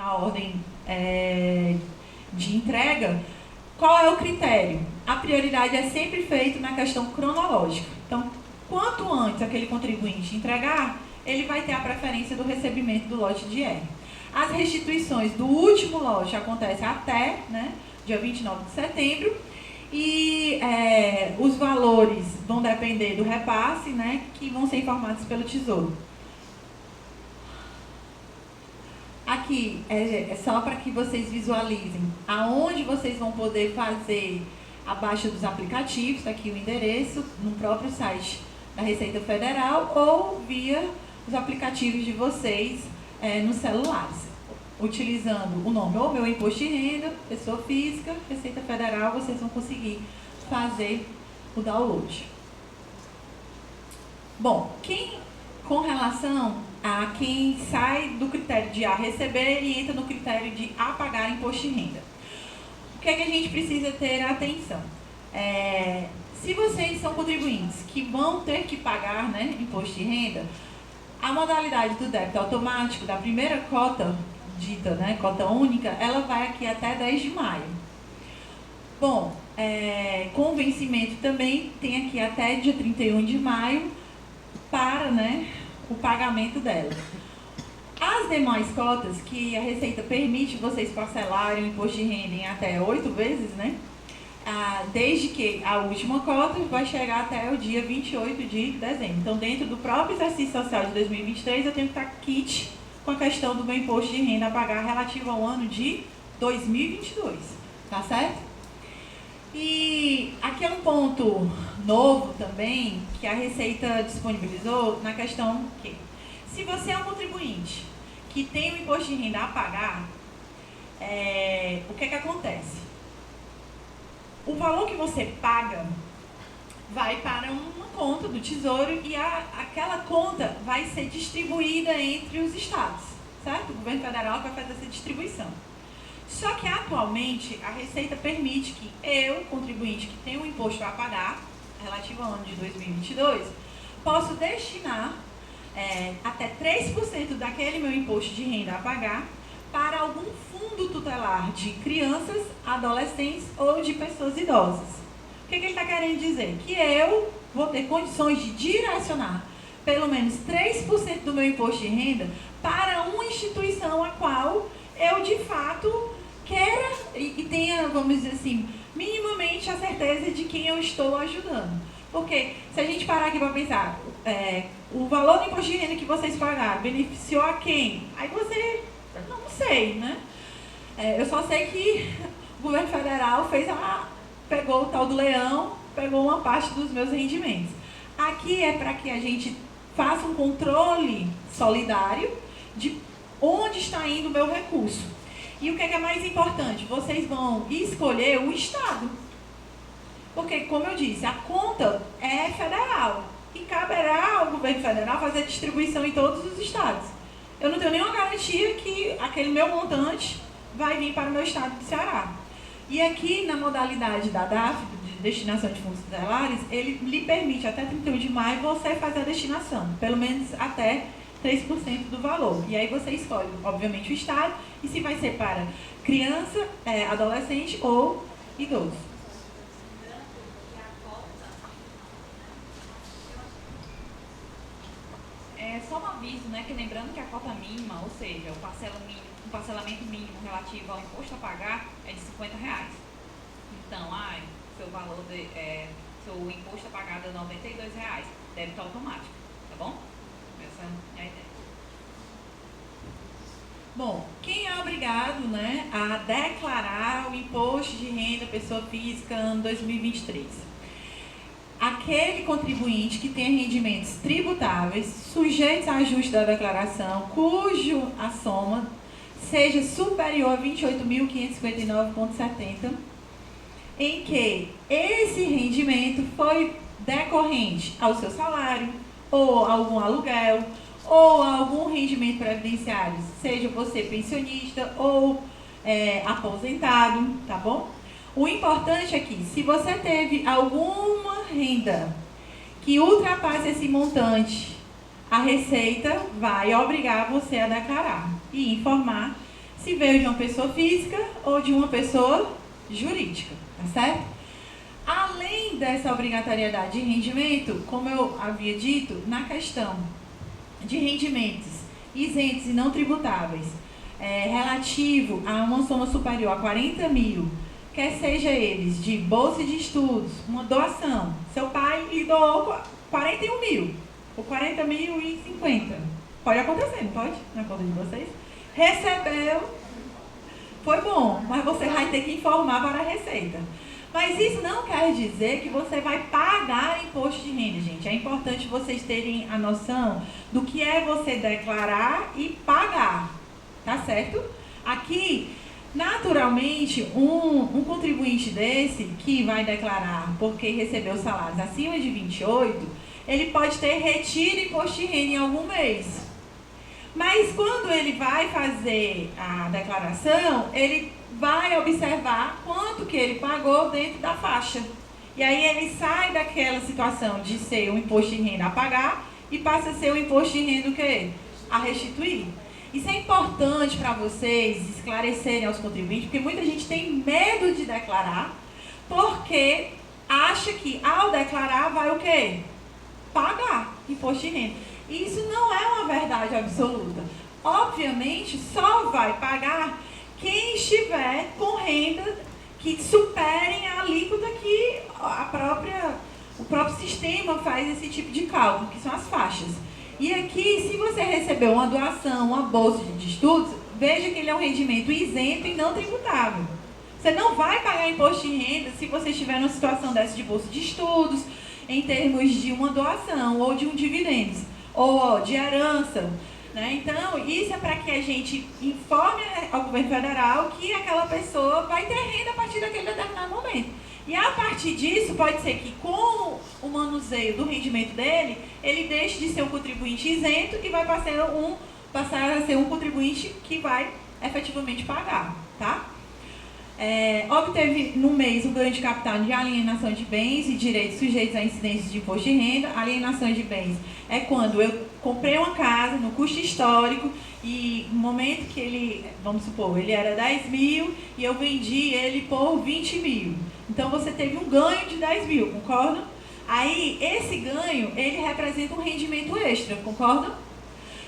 na ordem de entrega, qual é o critério? A prioridade é sempre feita na questão cronológica. Então, quanto antes aquele contribuinte entregar, ele vai ter a preferência do recebimento do lote de R. As restituições do último lote acontecem até, né, dia 29 de setembro, e os valores vão depender do repasse, né, que vão ser informados pelo Tesouro. Aqui é só para que vocês visualizem aonde vocês vão poder fazer a baixa dos aplicativos, está aqui o endereço, no próprio site da Receita Federal ou via os aplicativos de vocês nos celulares. Utilizando o nome ou meu imposto de renda, pessoa física, Receita Federal, vocês vão conseguir fazer o download. Bom, com relação a quem sai do critério de a receber e entra no critério de a pagar imposto de renda. O que é que a gente precisa ter atenção? Se vocês são contribuintes que vão ter que pagar, né, imposto de renda, a modalidade do débito automático da primeira cota, dita, né, cota única, ela vai aqui até 10 de maio. Bom, com vencimento também tem aqui até dia 31 de maio para, né, o pagamento dela. As demais cotas que a Receita permite vocês parcelarem o imposto de renda em até 8 vezes, né? Desde que a última cota vai chegar até o dia 28 de dezembro. Então, dentro do próprio exercício social de 2023, eu tenho que estar kit com a questão do meu imposto de renda a pagar relativo ao ano de 2022, tá certo? E aqui é um ponto novo também que a Receita disponibilizou na questão que, se você é um contribuinte que tem o imposto de renda a pagar, o que é que acontece? O valor que você paga vai para uma conta do Tesouro e aquela conta vai ser distribuída entre os estados, certo? O governo federal vai fazer essa distribuição. Só que atualmente a Receita permite que eu, contribuinte que tem um imposto a pagar, relativo ao ano de 2022, posso destinar até 3% daquele meu imposto de renda a pagar para algum fundo tutelar de crianças, adolescentes ou de pessoas idosas. O que ele está querendo dizer? Que eu vou ter condições de direcionar pelo menos 3% do meu imposto de renda para uma instituição a qual eu, de fato, queira e tenha, vamos dizer assim, minimamente a certeza de quem eu estou ajudando. Porque se a gente parar aqui para pensar, o valor do imposto de renda que vocês pagaram beneficiou a quem? Aí você, não sei, né? Eu só sei que o governo federal pegou o tal do leão, pegou uma parte dos meus rendimentos. Aqui é para que a gente faça um controle solidário de onde está indo o meu recurso. E o que é mais importante? Vocês vão escolher o estado. Porque, como eu disse, a conta é federal e caberá ao governo federal fazer a distribuição em todos os estados. Eu não tenho nenhuma garantia que aquele meu montante vai vir para o meu estado do Ceará. E aqui, na modalidade da DAF, de destinação de fundos tutelares, ele lhe permite, até 31 de maio, você fazer a destinação, pelo menos até 3% do valor. E aí você escolhe, obviamente, o estado e se vai ser para criança, adolescente ou idoso. Só um aviso, né, que lembrando que a cota mínima, ou seja, o parcelamento mínimo relativo ao imposto a pagar é de R$50. Então, seu valor seu imposto a pagar é R$92, débito automático, tá bom? Essa é a ideia. Bom, quem é obrigado, né, a declarar o imposto de renda pessoa física ano 2023? Aquele contribuinte que tem rendimentos tributáveis sujeitos a ajuste da declaração, cujo a soma seja superior a 28.559,70, em que esse rendimento foi decorrente ao seu salário, ou algum aluguel, ou algum rendimento previdenciário, seja você pensionista ou aposentado, tá bom? O importante é que, se você teve alguma renda que ultrapasse esse montante, a Receita vai obrigar você a declarar e informar se veio de uma pessoa física ou de uma pessoa jurídica, tá certo? Além dessa obrigatoriedade de rendimento, como eu havia dito, na questão de rendimentos isentos e não tributáveis, relativo a uma soma superior a 40 mil, quer seja eles de bolsa de estudos, uma doação, seu pai lhe doou 41 mil, ou 40.050, pode acontecer, não pode? Na conta de vocês. Recebeu, foi bom, mas você vai ter que informar para a Receita. Mas isso não quer dizer que você vai pagar imposto de renda, gente. É importante vocês terem a noção do que é você declarar e pagar, tá certo? Aqui, naturalmente, um contribuinte desse que vai declarar porque recebeu salários acima de 28, ele pode ter retiro de imposto de renda em algum mês. Mas quando ele vai fazer a declaração, ele vai observar quanto que ele pagou dentro da faixa. E aí ele sai daquela situação de ser um imposto de renda a pagar e passa a ser um imposto de renda o quê? A restituir. Isso é importante para vocês esclarecerem aos contribuintes, porque muita gente tem medo de declarar, porque acha que ao declarar vai o quê? Pagar imposto de renda. E isso não é uma verdade absoluta. Obviamente, só vai pagar quem estiver com renda que superem a alíquota que o próprio sistema faz esse tipo de cálculo, que são as faixas. E aqui, se você recebeu uma doação, uma bolsa de estudos, veja que ele é um rendimento isento e não tributável. Você não vai pagar imposto de renda se você estiver numa situação dessa de bolsa de estudos, em termos de uma doação ou de um dividendos, ou de herança. Né? Então, isso é para que a gente informe ao governo federal que aquela pessoa vai ter renda a partir daquele determinado momento. E a partir disso, pode ser que com o manuseio do rendimento dele, ele deixe de ser um contribuinte isento e vai passar a ser um contribuinte que vai efetivamente pagar. Tá? Obteve no mês um ganho de capital de alienação de bens e direitos sujeitos a incidências de imposto de renda. Alienação de bens é quando eu comprei uma casa no custo histórico e no momento que ele, vamos supor, ele era 10 mil e eu vendi ele por 20 mil. Então você teve um ganho de 10 mil, concordam? Aí esse ganho, ele representa um rendimento extra, concordam?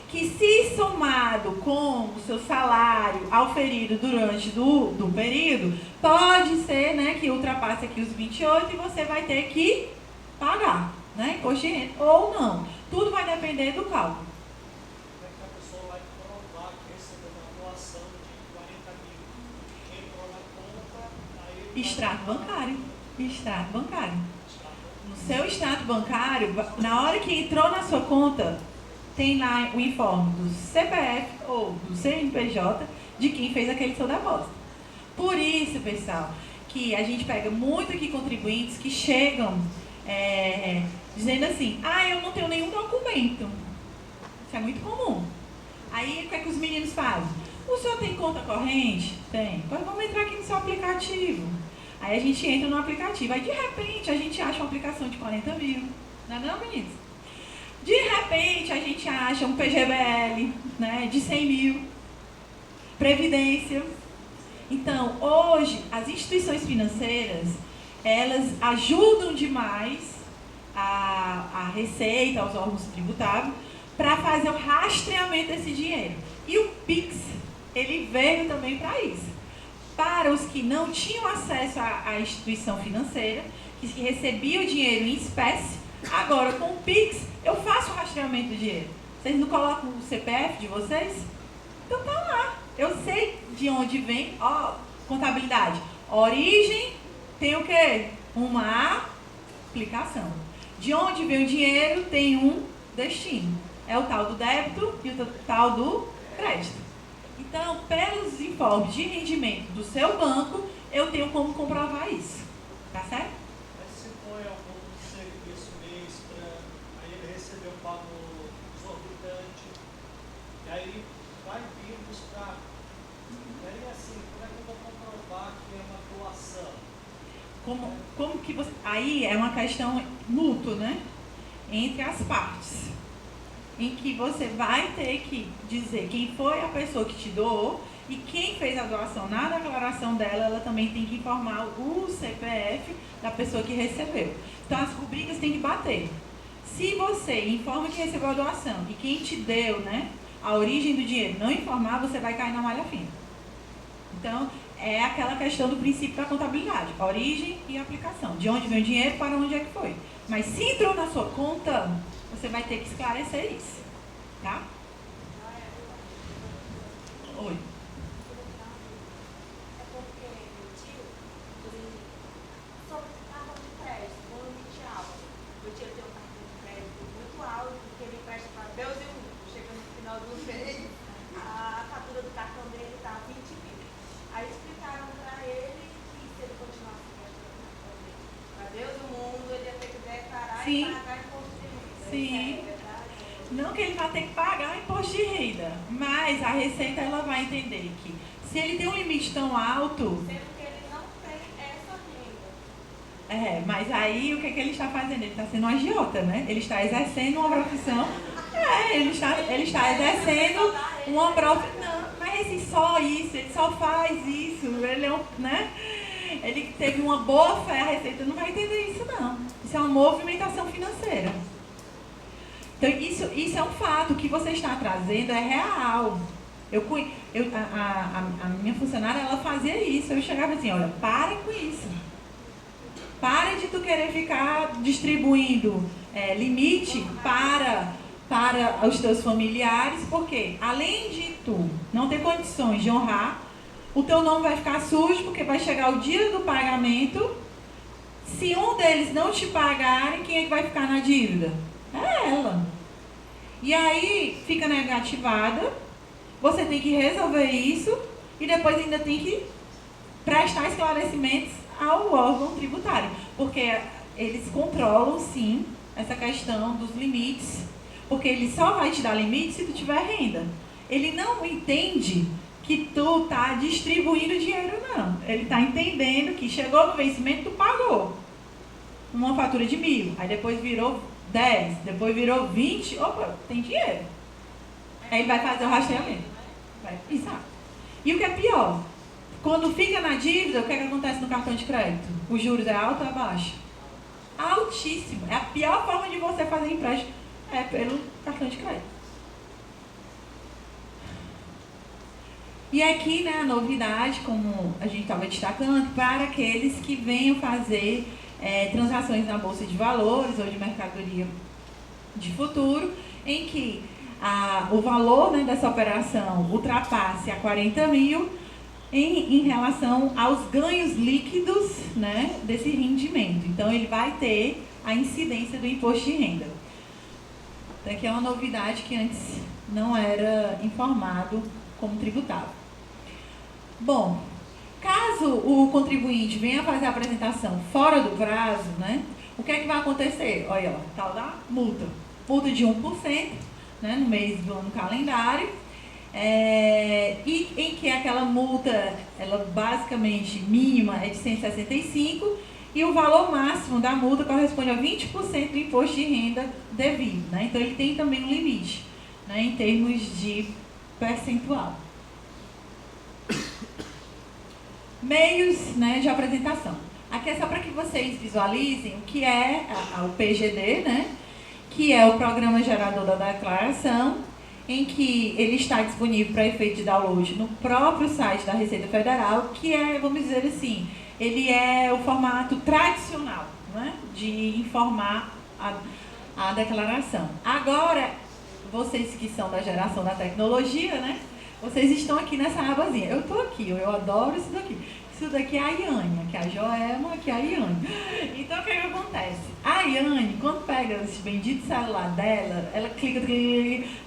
Que se somado com o seu salário auferido durante do período, pode ser, né, que ultrapasse aqui os 28 e você vai ter que pagar, né, imposto de renda, ou não. Tudo vai depender do cálculo. Como é que a pessoa vai provar que recebeu uma doação de 40 mil? Entrou na conta, aí... Extrato bancário. Extrato bancário. No seu extrato bancário, na hora que entrou na sua conta, tem lá o informe do CPF ou do CNPJ de quem fez aquele seu depósito. Por isso, pessoal, que a gente pega muito aqui contribuintes que chegam dizendo assim, eu não tenho nenhum documento. Isso é muito comum. Aí, o que é que os meninos fazem? O senhor tem conta corrente? Tem. Pois vamos entrar aqui no seu aplicativo. Aí a gente entra no aplicativo. Aí, de repente, a gente acha uma aplicação de 40 mil. Não é não, meninos? De repente, a gente acha um PGBL, né, de 100 mil, Previdência. Então, hoje, as instituições financeiras, elas ajudam demais a Receita, aos órgãos tributários, para fazer o rastreamento desse dinheiro. E o PIX, ele veio também para isso. Para os que não tinham acesso à instituição financeira, que recebiam o dinheiro em espécie, agora, com o PIX, eu faço o rastreamento do dinheiro. Vocês não colocam o CPF de vocês? Então tá lá. Eu sei de onde vem, contabilidade. Origem tem o quê? Uma aplicação. De onde vem o dinheiro tem um destino. É o tal do débito e o tal do crédito. Então, pelos informes de rendimento do seu banco, eu tenho como comprovar isso. Tá certo? E aí vai vir buscar. E aí assim, como é que eu vou comprovar que é uma doação? Como que você. Aí é uma questão mútua, né? Entre as partes. Em que você vai ter que dizer quem foi a pessoa que te doou E quem fez a doação na declaração dela, ela também tem que informar o CPF da pessoa que recebeu. Então as rubricas têm que bater. Se você informa que recebeu a doação e quem te deu, né, a origem do dinheiro não informar, você vai cair na malha fina. Então, é aquela questão do princípio da contabilidade. Origem e aplicação. De onde vem o dinheiro, para onde é que foi. Mas se entrou na sua conta, você vai ter que esclarecer isso. Tá? Oi. Sim. Sim. Não que ele vai ter que pagar imposto de renda, mas a Receita ela vai entender que se ele tem um limite tão alto... Sendo que ele não tem essa renda. Mas aí o que ele está fazendo? Ele está sendo um agiota, né? Ele está exercendo uma profissão... ele está exercendo uma profissão... Não, mas só isso, ele só faz isso, ele é um... né? Ele teve uma boa fé, a Receita não vai entender isso não. Isso é uma movimentação financeira. Então, isso é um fato. O que você está trazendo é real. A minha funcionária, ela fazia isso. Eu chegava assim, olha, para com isso. Para de tu querer ficar distribuindo limite para os teus familiares, porque além de tu não ter condições de honrar, o teu nome vai ficar sujo, porque vai chegar o dia do pagamento. Se um deles não te pagarem, quem é que vai ficar na dívida? É ela. E aí fica negativada, você tem que resolver isso e depois ainda tem que prestar esclarecimentos ao órgão tributário, porque eles controlam sim essa questão dos limites, porque ele só vai te dar limite se tu tiver renda. Ele não entende que tu tá distribuindo dinheiro, não. Ele tá entendendo que chegou no vencimento, tu pagou uma fatura de 1.000, aí depois virou 10, depois virou 20, opa, tem dinheiro. Aí ele vai fazer o rastreamento. Exato. E o que é pior, quando fica na dívida, o que é que acontece no cartão de crédito? Os juros é alto ou é baixo? Altíssimo. É a pior forma de você fazer empréstimo, é pelo cartão de crédito. E aqui, né, a novidade, como a gente estava destacando, para aqueles que venham fazer transações na Bolsa de Valores ou de mercadoria de futuro, em que o valor, né, dessa operação ultrapasse a 40 mil em relação aos ganhos líquidos, né, desse rendimento. Então, ele vai ter a incidência do imposto de renda. Então, aqui é uma novidade que antes não era informado como tributável. Bom, caso o contribuinte venha fazer a apresentação fora do prazo, né, o que é que vai acontecer? Olha lá, tal da multa. Multa de 1%, né, no mês do ano calendário, e em que aquela multa, ela basicamente mínima é de 165 e o valor máximo da multa corresponde a 20% do imposto de renda devido, né? Então ele tem também um limite, né, em termos de percentual. Meios, né, de apresentação. Aqui é só para que vocês visualizem o que é o PGD, né, que é o Programa Gerador da Declaração, em que ele está disponível para efeito de download no próprio site da Receita Federal, que é, vamos dizer assim, ele é o formato tradicional, né, de informar a declaração. Agora, vocês que são da geração da tecnologia, né, vocês estão aqui nessa abazinha. Eu estou aqui, eu adoro isso daqui. Isso daqui é a Iane, aqui é a Joelma, aqui é a Iane. Então, o que acontece? A Iane, quando pega esse bendito celular dela, ela clica,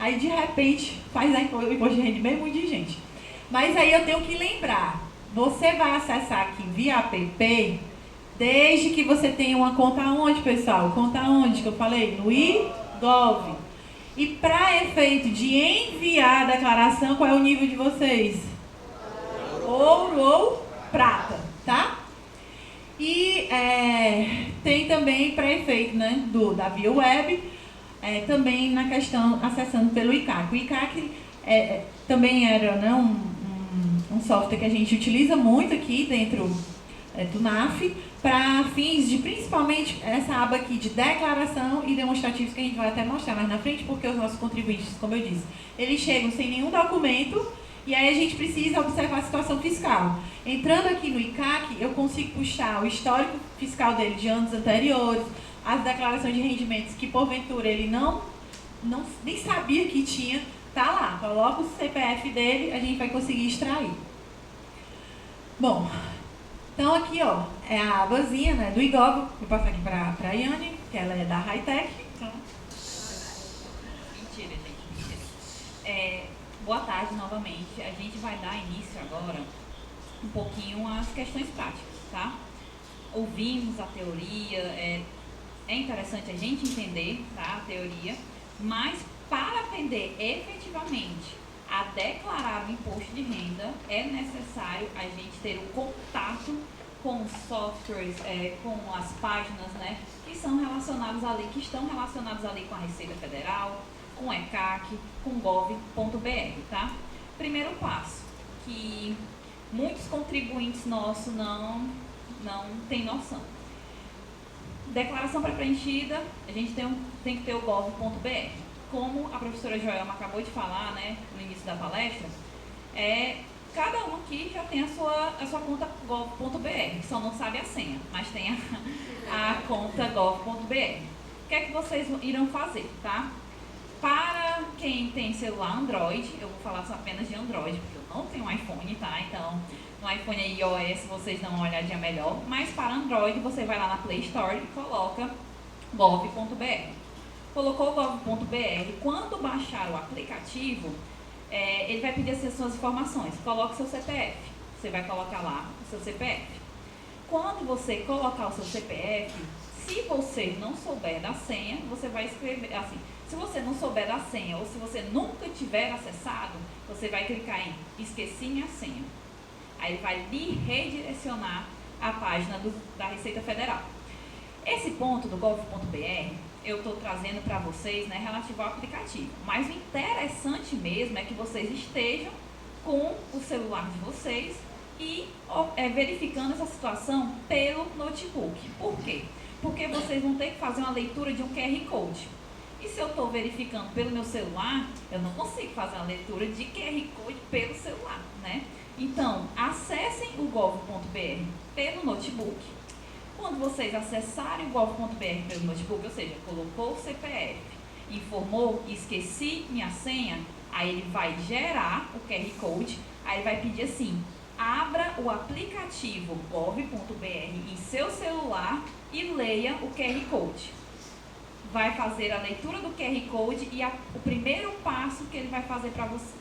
aí de repente faz o imposto de renda de meio monte de gente. Mas aí eu tenho que lembrar, você vai acessar aqui via app, desde que você tenha uma conta onde, pessoal? Conta onde que eu falei? No iGov. E para efeito de enviar a declaração, qual é o nível de vocês? Ouro ou prata, tá? E tem também para efeito, né, da via web, também na questão acessando pelo ICAC. O ICAC também era, né, software que a gente utiliza muito aqui dentro do NAF, para fins de, principalmente, essa aba aqui de declaração e demonstrativos, que a gente vai até mostrar mais na frente, porque os nossos contribuintes, como eu disse, eles chegam sem nenhum documento, e aí a gente precisa observar a situação fiscal. Entrando aqui no ICAC, eu consigo puxar o histórico fiscal dele de anos anteriores, as declarações de rendimentos que, porventura, ele nem sabia que tinha, tá lá. Coloca o CPF dele, a gente vai conseguir extrair. Bom, então aqui, ó, é a abazinha, né, do IGOV. Vou passar aqui para a Yane, que ela é da Hightech. Então. Mentira, gente, mentira. Boa tarde novamente. A gente vai dar início agora um pouquinho às questões práticas, tá? Ouvimos a teoria, é interessante a gente entender, tá, a teoria, mas para aprender efetivamente a declarar o imposto de renda, é necessário a gente ter o contato com os softwares, com as páginas, né, que estão relacionadas ali com a Receita Federal, com o ECAC, com gov.br, tá? Primeiro passo, que muitos contribuintes nossos não têm noção. Declaração pré-preenchida, a gente tem que ter o gov.br. Como a professora Joelma acabou de falar, né, no início da palestra, cada um aqui já tem a sua conta gov.br, só não sabe a senha, mas tem a conta gov.br. O que é que vocês irão fazer, tá? Para quem tem celular Android, eu vou falar só apenas de Android, porque eu não tenho um iPhone, tá? Então, no iPhone e iOS vocês dão uma olhadinha melhor, mas para Android você vai lá na Play Store e coloca gov.br. Colocou o gov.br, quando baixar o aplicativo, ele vai pedir as suas informações. Coloque seu CPF, você vai colocar lá o seu CPF. Quando você colocar o seu CPF, se você não souber da senha, você vai escrever assim. Se você não souber da senha ou se você nunca tiver acessado, você vai clicar em esqueci minha senha. Aí vai lhe redirecionar à página da Receita Federal. Esse ponto do gov.br eu estou trazendo para vocês, né, relativo ao aplicativo. Mas o interessante mesmo é que vocês estejam com o celular de vocês e verificando essa situação pelo notebook. Por quê? Porque vocês vão ter que fazer uma leitura de um QR Code. E se eu estou verificando pelo meu celular, eu não consigo fazer uma leitura de QR Code pelo celular, né? Então, acessem o gov.br pelo notebook. Quando vocês acessarem o gov.br pelo notebook, ou seja, colocou o CPF, informou, esqueci minha senha, aí ele vai gerar o QR Code, aí ele vai pedir assim, abra o aplicativo gov.br em seu celular e leia o QR Code. Vai fazer a leitura do QR Code e o primeiro passo que ele vai fazer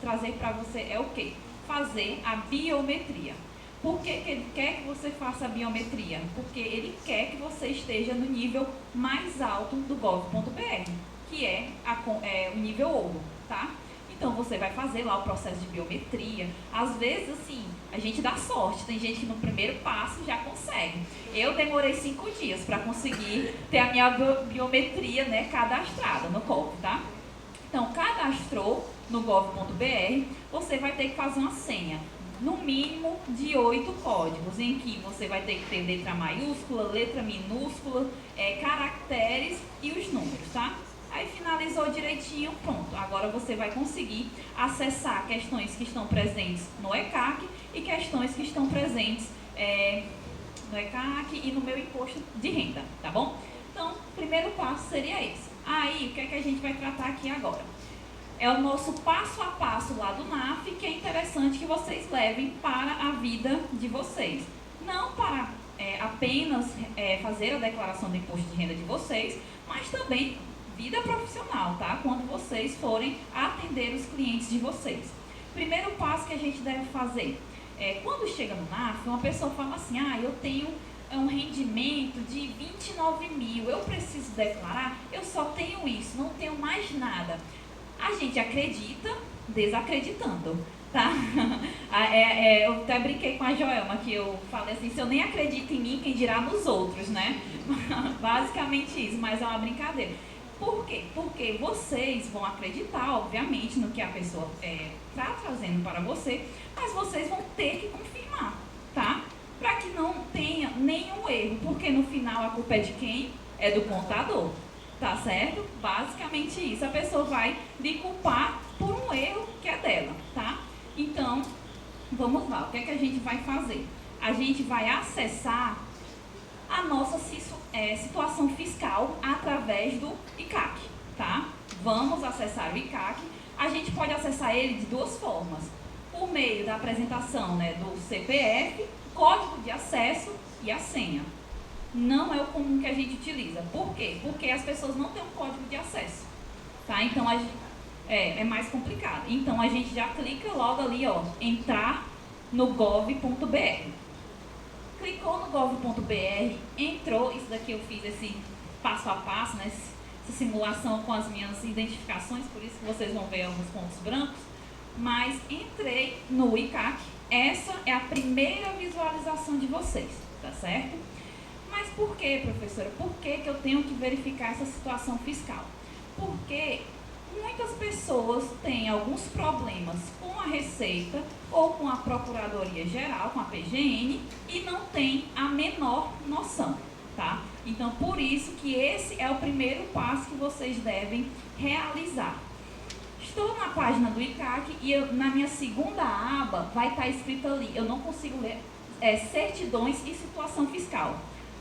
trazer para você é o quê? Fazer a biometria. Por que ele quer que você faça a biometria? Porque ele quer que você esteja no nível mais alto do gov.br, que é o nível ouro, tá? Então, você vai fazer lá o processo de biometria. Às vezes, assim, a gente dá sorte. Tem gente que no primeiro passo já consegue. Eu demorei 5 dias para conseguir ter a minha biometria, né, cadastrada no Gov, tá? Então, cadastrou no gov.br, você vai ter que fazer uma senha, no mínimo de 8 códigos, em que você vai ter que ter letra maiúscula, letra minúscula, caracteres e os números, tá? Aí finalizou direitinho, pronto. Agora você vai conseguir acessar questões que estão presentes no ECAC e questões que estão presentes no ECAC e no meu imposto de renda, tá bom? Então, o primeiro passo seria esse. Aí, o que é que a gente vai tratar aqui agora? É o nosso passo a passo lá do NAF, que é interessante que vocês levem para a vida de vocês. Não para apenas fazer a declaração do imposto de renda de vocês, mas também vida profissional, tá? Quando vocês forem atender os clientes de vocês. Primeiro passo que a gente deve fazer quando chega no NAF, uma pessoa fala assim, eu tenho um rendimento de 29 mil, eu preciso declarar, eu só tenho isso, não tenho mais nada. A gente acredita desacreditando, tá? Eu até brinquei com a Joelma, que eu falei assim, se eu nem acredito em mim, quem dirá nos outros, né? Basicamente isso, mas é uma brincadeira. Por quê? Porque vocês vão acreditar, obviamente, no que a pessoa está trazendo para você, mas vocês vão ter que confirmar, tá? Para que não tenha nenhum erro, porque no final a culpa é de quem? É do contador, tá certo? Basicamente isso, a pessoa vai lhe culpar por um erro que é dela, tá? Então, vamos lá, o que é que a gente vai fazer? A gente vai acessar a nossa situação fiscal através do ICAC, tá? Vamos acessar o ICAC. A gente pode acessar ele de duas formas. Por meio da apresentação, né, do CPF, código de acesso e a senha. Não é o comum que a gente utiliza. Por quê? Porque as pessoas não têm um código de acesso, tá? Então, é mais complicado. Então, a gente já clica logo ali, ó, entrar no gov.br. Clicou no gov.br, entrou, isso daqui eu fiz esse passo a passo, né, essa simulação com as minhas identificações, por isso que vocês vão ver alguns pontos brancos, mas entrei no ICAC, essa é a primeira visualização de vocês, tá certo? Mas por que, professora? Por que eu tenho que verificar essa situação fiscal? Porque muitas pessoas têm alguns problemas com a Receita ou com a Procuradoria Geral, com a PGN, e não têm a menor noção, tá? Então, por isso que esse é o primeiro passo que vocês devem realizar. Estou na página do ICAC e na minha segunda aba vai estar escrito ali, eu não consigo ler, certidões e situação fiscal.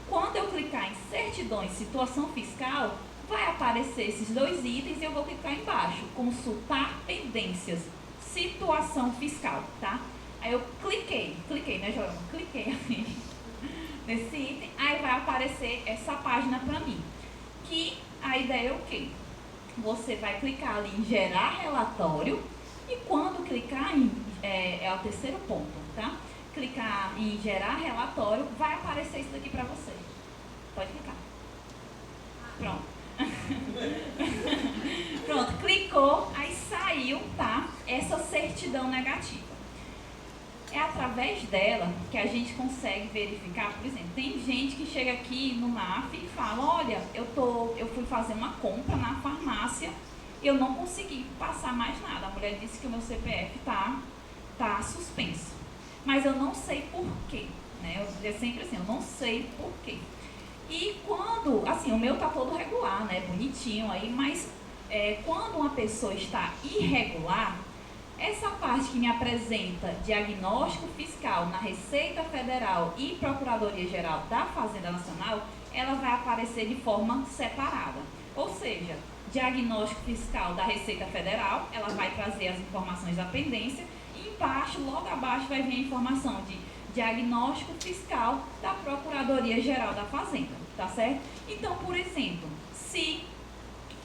Quando eu clicar em certidões e situação fiscal, vai aparecer esses dois itens e eu vou clicar embaixo, consultar pendências, situação fiscal, tá? Aí eu cliquei, né, Jorama? Cliquei ali nesse item, aí vai aparecer essa página para mim, que a ideia é o quê? Você vai clicar ali em gerar relatório e quando clicar em, é o terceiro ponto, tá? Clicar em gerar relatório, vai aparecer isso daqui para você. Pode clicar. Pronto. Pronto, clicou, aí saiu, tá? Essa certidão negativa. É através dela que a gente consegue verificar, por exemplo, tem gente que chega aqui no MAF e fala, olha, eu fui fazer uma compra na farmácia e eu não consegui passar mais nada. A mulher disse que o meu CPF tá suspenso. Mas eu não sei por quê, né? É sempre assim, eu não sei por quê. E quando, assim, o meu tá todo regular, né? Bonitinho aí, mas quando uma pessoa está irregular, essa parte que me apresenta diagnóstico fiscal na Receita Federal e Procuradoria Geral da Fazenda Nacional, ela vai aparecer de forma separada. Ou seja, diagnóstico fiscal da Receita Federal, ela vai trazer as informações da pendência e embaixo, logo abaixo, vai vir a informação de diagnóstico fiscal da Procuradoria Geral da Fazenda, tá certo? Então, por exemplo, se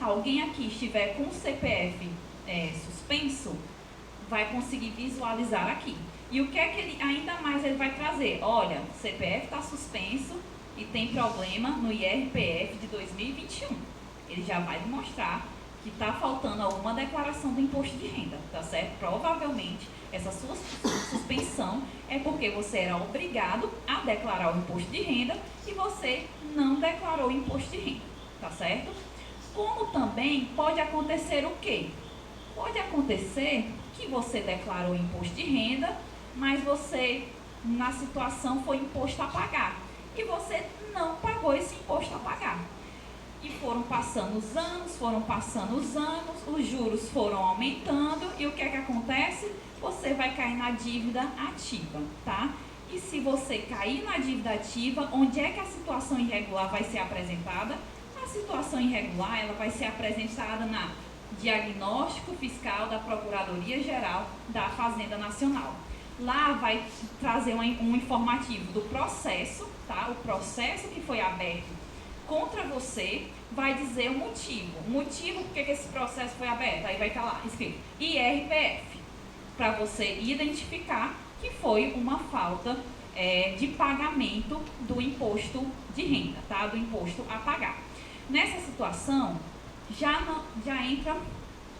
alguém aqui estiver com o CPF suspenso, vai conseguir visualizar aqui. E o que é que ele, ainda mais ele vai trazer? Olha, o CPF está suspenso e tem problema no IRPF de 2021. Ele já vai mostrar que está faltando alguma declaração do imposto de renda, tá certo? Provavelmente, essa sua suspensão é porque você era obrigado a declarar o imposto de renda e você não declarou o imposto de renda, tá certo? Como também pode acontecer o quê? Pode acontecer que você declarou o imposto de renda, mas você, na situação, foi imposto a pagar. E você não pagou esse imposto a pagar. E foram passando os anos, os juros foram aumentando, e o que é que acontece? Você vai cair na dívida ativa, tá? E se você cair na dívida ativa, onde é que a situação irregular vai ser apresentada? A situação irregular, ela vai ser apresentada na diagnóstico fiscal da Procuradoria Geral da Fazenda Nacional. Lá vai trazer um informativo do processo, tá? O processo que foi aberto contra você, vai dizer o motivo. O motivo por que esse processo foi aberto. Aí vai estar lá escrito IRPF, para você identificar que foi uma falta de pagamento do imposto de renda, tá? Do imposto a pagar. Nessa situação, já entra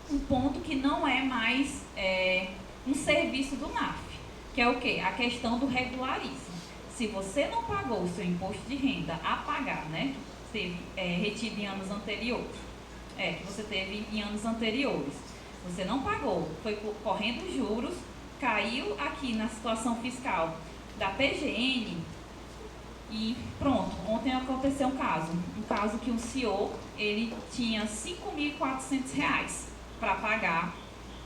um ponto que não é mais um serviço do NAF, que é o quê? A questão do regularíssimo. Se você não pagou o seu imposto de renda a pagar, né? Esteve retido em anos anteriores, que você teve em anos anteriores. Você não pagou, foi correndo juros, caiu aqui na situação fiscal da PGN e pronto. Ontem aconteceu um caso que um CEO, ele tinha R$ 5.400 para pagar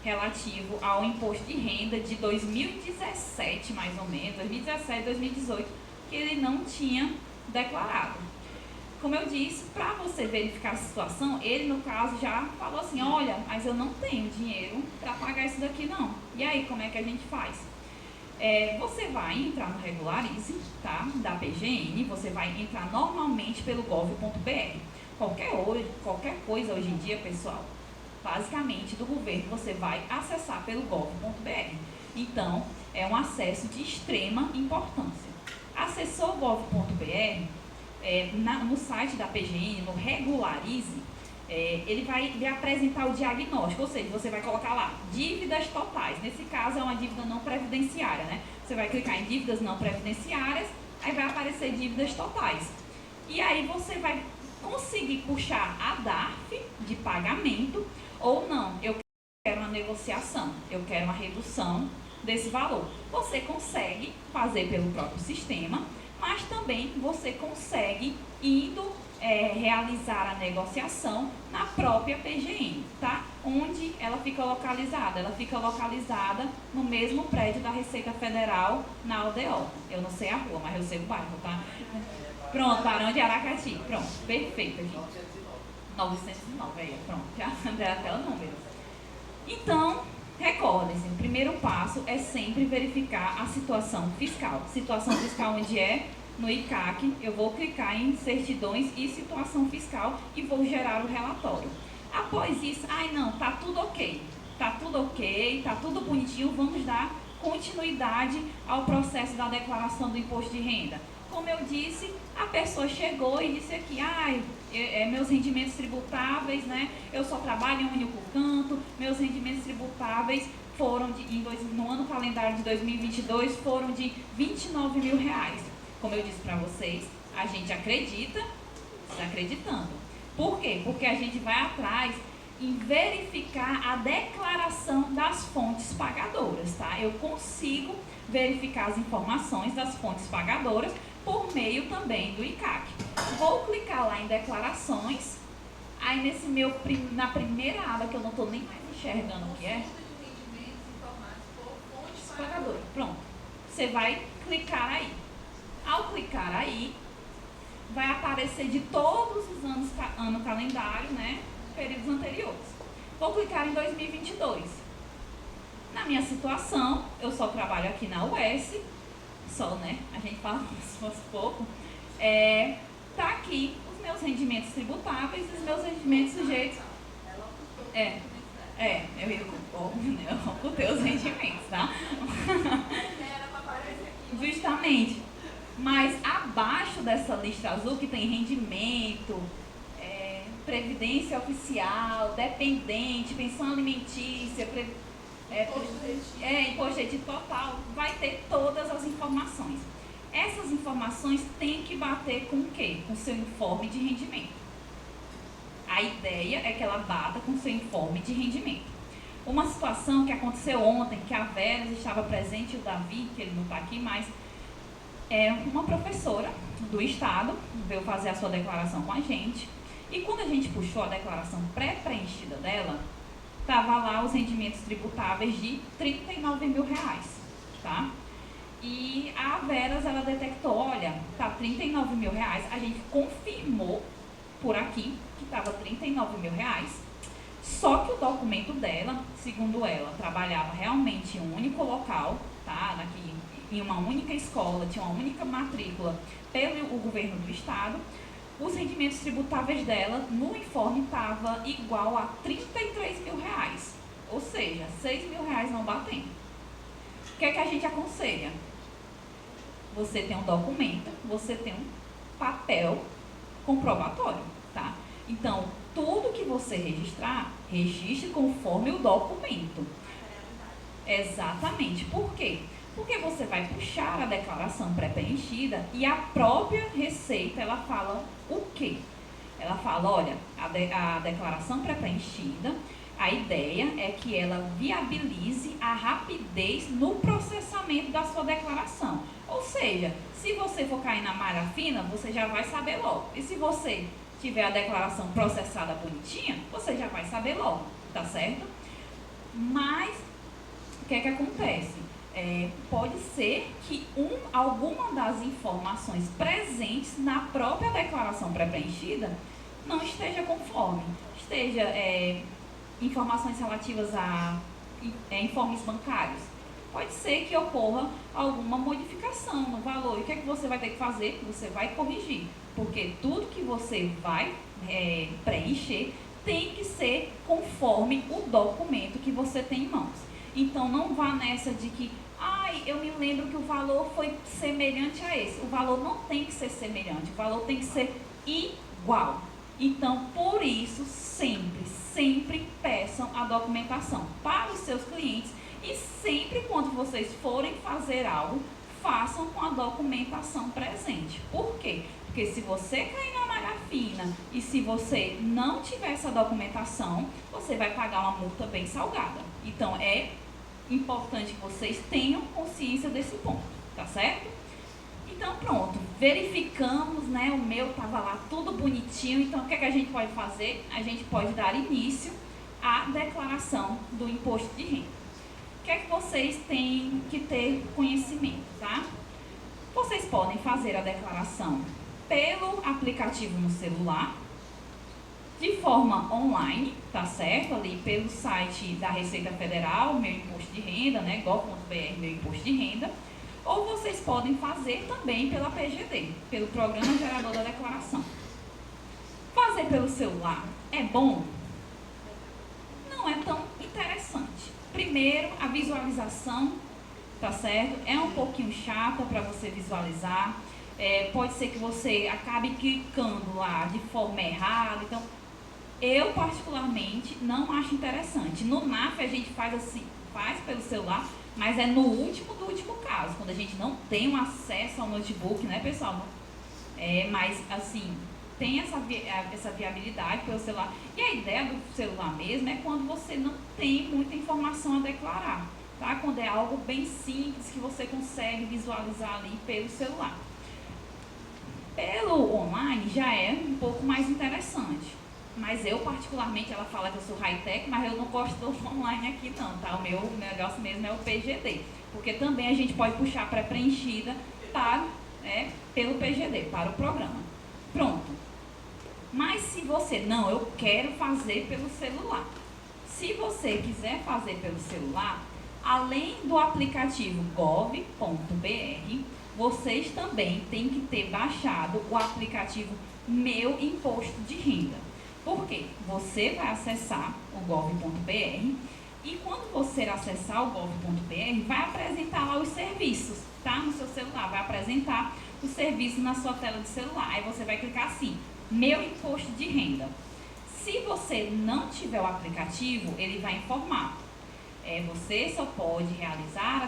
relativo ao imposto de renda de 2017, mais ou menos, 2017, 2018, que ele não tinha declarado. Como eu disse, para você verificar a situação, ele no caso já falou assim, olha, mas eu não tenho dinheiro para pagar isso daqui não. E aí, como é que a gente faz? Você vai entrar no Regularize, tá, da PGN, você vai entrar normalmente pelo gov.br. Qualquer coisa hoje em dia, pessoal, basicamente do governo, você vai acessar pelo gov.br. Então, é um acesso de extrema importância. Acessou o gov.br, no site da PGN, no Regularize, ele vai lhe apresentar o diagnóstico, ou seja, você vai colocar lá, dívidas totais. Nesse caso, é uma dívida não previdenciária, né? Você vai clicar em dívidas não previdenciárias, aí vai aparecer dívidas totais. E aí você vai conseguir puxar a DARF de pagamento, ou não, eu quero uma negociação, eu quero uma redução desse valor. Você consegue fazer pelo próprio sistema, mas também você consegue indo realizar a negociação na própria PGN, tá? Onde ela fica localizada? Ela fica localizada no mesmo prédio da Receita Federal, na Aldeota. Eu não sei a rua, mas eu sei o bairro, tá? Pronto, Barão de Aracati. Pronto, perfeito, gente. 909, aí, pronto, já andei até o número. Então, recordem-se, o primeiro passo é sempre verificar a situação fiscal. Situação fiscal onde é? No ICAC, eu vou clicar em certidões e situação fiscal e vou gerar o relatório. Após isso, não, tá tudo ok, tá tudo bonitinho, vamos dar continuidade ao processo da declaração do imposto de renda. Como eu disse, a pessoa chegou e disse aqui, meus rendimentos tributáveis, né, eu só trabalho em um único canto, meus rendimentos tributáveis foram no ano calendário de 2022 foram de R$29 mil. Como eu disse para vocês, a gente acredita, está acreditando. Por quê? Porque a gente vai atrás em verificar a declaração das fontes pagadoras, tá? Eu consigo verificar as informações das fontes pagadoras por meio também do ICAC. Vou clicar lá em declarações, aí na primeira aba que eu não estou nem mais enxergando o que é. Pagador. Pronto. Você vai clicar aí. Ao clicar aí, vai aparecer de todos os anos, ano calendário, né, períodos anteriores. Vou clicar em 2022. Na minha situação, eu só trabalho aqui na US, né, a gente fala como se fosse pouco, tá aqui os meus rendimentos tributáveis e os meus rendimentos sujeitos. Eu ocultei os rendimentos, tá? Justamente. Mas abaixo dessa lista azul que tem rendimento, previdência oficial, dependente, pensão alimentícia, imposto retido total, vai ter todas as informações. Essas informações têm que bater com o quê? Com o seu informe de rendimento. A ideia é que ela bata com o seu informe de rendimento. Uma situação que aconteceu ontem, que a Vera estava presente e o Davi, que ele não está aqui mais, uma professora do estado veio fazer a sua declaração com a gente, e quando a gente puxou a declaração pré-preenchida dela, estava lá os rendimentos tributáveis de R$39 mil, tá? E a Veras, ela detectou, olha, tá R$39 mil, a gente confirmou por aqui que estava R$39 mil, só que o documento dela, segundo ela, trabalhava realmente em um único local, tá? Aqui, em uma única escola, tinha uma única matrícula pelo governo do estado. Os rendimentos tributáveis dela no informe estava igual a R$33 mil, ou seja, R$6 mil não batendo. O que é que a gente aconselha? Você tem um documento, você tem um papel comprobatório, tá? Então, tudo que você registrar, registre conforme o documento. Exatamente. Por quê? Porque você vai puxar a declaração pré-preenchida e a própria Receita, ela fala o quê? Ela fala, olha, a declaração pré-preenchida, a ideia é que ela viabilize a rapidez no processamento da sua declaração. Ou seja, se você for cair na malha fina, você já vai saber logo. E se você tiver a declaração processada bonitinha, você já vai saber logo, tá certo? Mas, o que é que acontece? Pode ser que alguma das informações presentes na própria declaração pré-preenchida não esteja conforme. Esteja informações relativas a informes bancários. Pode ser que ocorra alguma modificação no valor. E o que é que você vai ter que fazer? Você vai corrigir. Porque tudo que você vai preencher tem que ser conforme o documento que você tem em mãos. Então, não vá nessa de que, eu me lembro que o valor foi semelhante a esse. O valor não tem que ser semelhante, o valor tem que ser igual. Então, por isso, sempre peçam a documentação para os seus clientes e sempre quando vocês forem fazer algo, façam com a documentação presente. Por quê? Porque se você cair na malha fina e se você não tiver essa documentação, você vai pagar uma multa bem salgada. Então, é importante que vocês tenham consciência desse ponto, tá certo? Então, pronto, verificamos, né? O meu estava lá tudo bonitinho. Então, o que é que a gente pode fazer? A gente pode dar início à declaração do imposto de renda. O que é que vocês têm que ter conhecimento, tá? Vocês podem fazer a declaração pelo aplicativo no celular, de forma online, tá certo? Ali pelo site da Receita Federal, Meu Imposto de Renda, né? gov.br, Meu Imposto de Renda. Ou vocês podem fazer também pela PGD, pelo Programa Gerador da Declaração. Fazer pelo celular é bom? Não é tão interessante. Primeiro, a visualização, tá certo? É um pouquinho chata para você visualizar. Pode ser que você acabe clicando lá de forma errada. Então, eu particularmente não acho interessante. No NAF a gente faz assim, faz pelo celular, mas é no último do último caso, quando a gente não tem um acesso ao notebook, né, pessoal? Mas, assim, tem essa viabilidade pelo celular. E a ideia do celular mesmo é quando você não tem muita informação a declarar, tá? Quando é algo bem simples que você consegue visualizar ali pelo celular. Pelo online já é um pouco mais interessante. Mas eu, particularmente, ela fala que eu sou high-tech, mas eu não gosto do online aqui não, tá? O meu negócio mesmo é o PGD. Porque também a gente pode puxar pré-preenchida pelo PGD, para o programa. Pronto. Mas se você, não, eu quero fazer pelo celular. Se você quiser fazer pelo celular, além do aplicativo gov.br, vocês também têm que ter baixado o aplicativo Meu Imposto de Renda. Por quê? Você vai acessar o gov.br e quando você acessar o gov.br, vai apresentar lá os serviços, tá? No seu celular, vai apresentar o serviço na sua tela de celular. Aí você vai clicar assim, Meu Imposto de Renda. Se você não tiver o aplicativo, ele vai informar. Você só pode realizar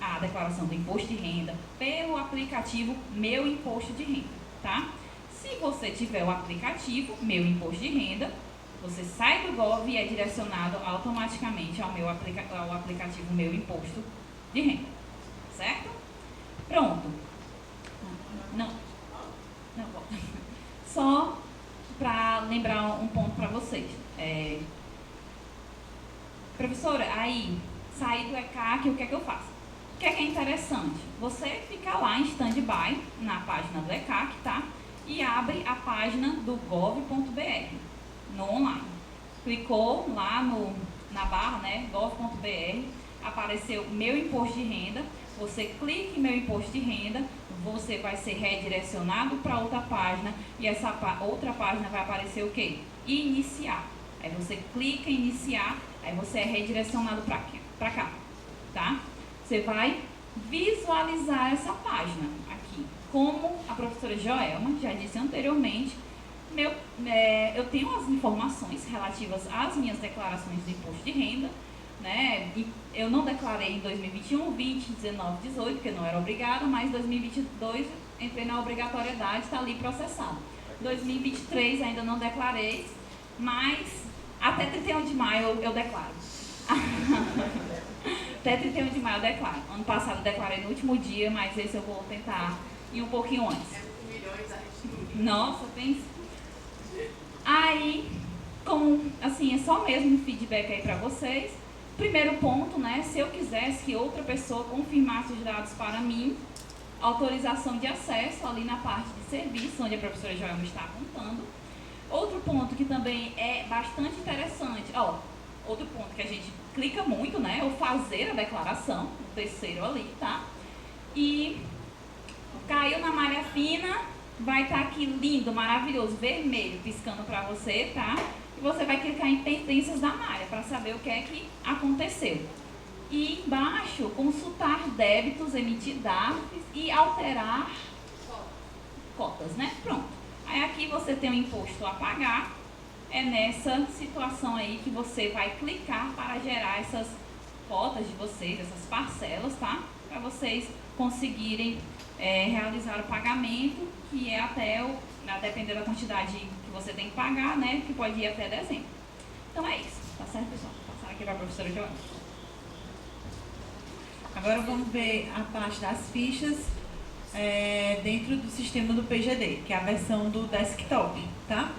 a declaração do imposto de renda pelo aplicativo Meu Imposto de Renda, tá? Se você tiver o aplicativo Meu Imposto de Renda, você sai do Gov e é direcionado automaticamente ao aplicativo Meu Imposto de Renda, certo? Pronto. Não, volta. Só para lembrar um ponto para vocês. Professora, aí, saí do ECAC, o que é que eu faço? O que é interessante? Você fica lá em stand-by, na página do ECAC, tá? E abre a página do gov.br, no online. Clicou lá na barra, né, gov.br, apareceu Meu Imposto de Renda, você clica em Meu Imposto de Renda, você vai ser redirecionado para outra página e essa outra página vai aparecer o quê? Iniciar. Aí você clica em Iniciar, aí você é redirecionado para cá, tá? Você vai visualizar essa página aqui. Como a professora Joelma já disse anteriormente, eu tenho as informações relativas às minhas declarações de imposto de renda, né? E eu não declarei em 2021, 20, 19, 18, porque não era obrigada, mas em 2022 entrei na obrigatoriedade, está ali processado. 2023 ainda não declarei, mas até 31 de maio eu declaro. Até 31 de maio eu declaro. Ano passado eu declarei no último dia, mas esse eu vou tentar ir um pouquinho antes. Nossa, pensa. Aí, como, assim, é só mesmo um feedback aí pra vocês. Primeiro ponto, né, se eu quisesse que outra pessoa confirmasse os dados para mim, autorização de acesso ali na parte de serviço, onde a professora Joelma está apontando. Outro ponto que também é bastante interessante, outro ponto que a gente clica muito, né, o fazer a declaração, o terceiro ali, tá? E caiu na malha fina, vai estar aqui lindo, maravilhoso, vermelho, piscando para você, tá? E você vai clicar em pendências da malha para saber o que é que aconteceu. E embaixo, consultar débitos, emitir DARFs e alterar cotas, né? Pronto. Aí aqui você tem um imposto a pagar. É nessa situação aí que você vai clicar para gerar essas cotas de vocês, essas parcelas, tá? Para vocês conseguirem realizar o pagamento, que é até dependendo da quantidade que você tem que pagar, né? Que pode ir até dezembro. Então é isso. Tá certo, pessoal? Vou passar aqui para a professora Joana. Agora vamos ver a parte das fichas dentro do sistema do PGD, que é a versão do desktop, tá?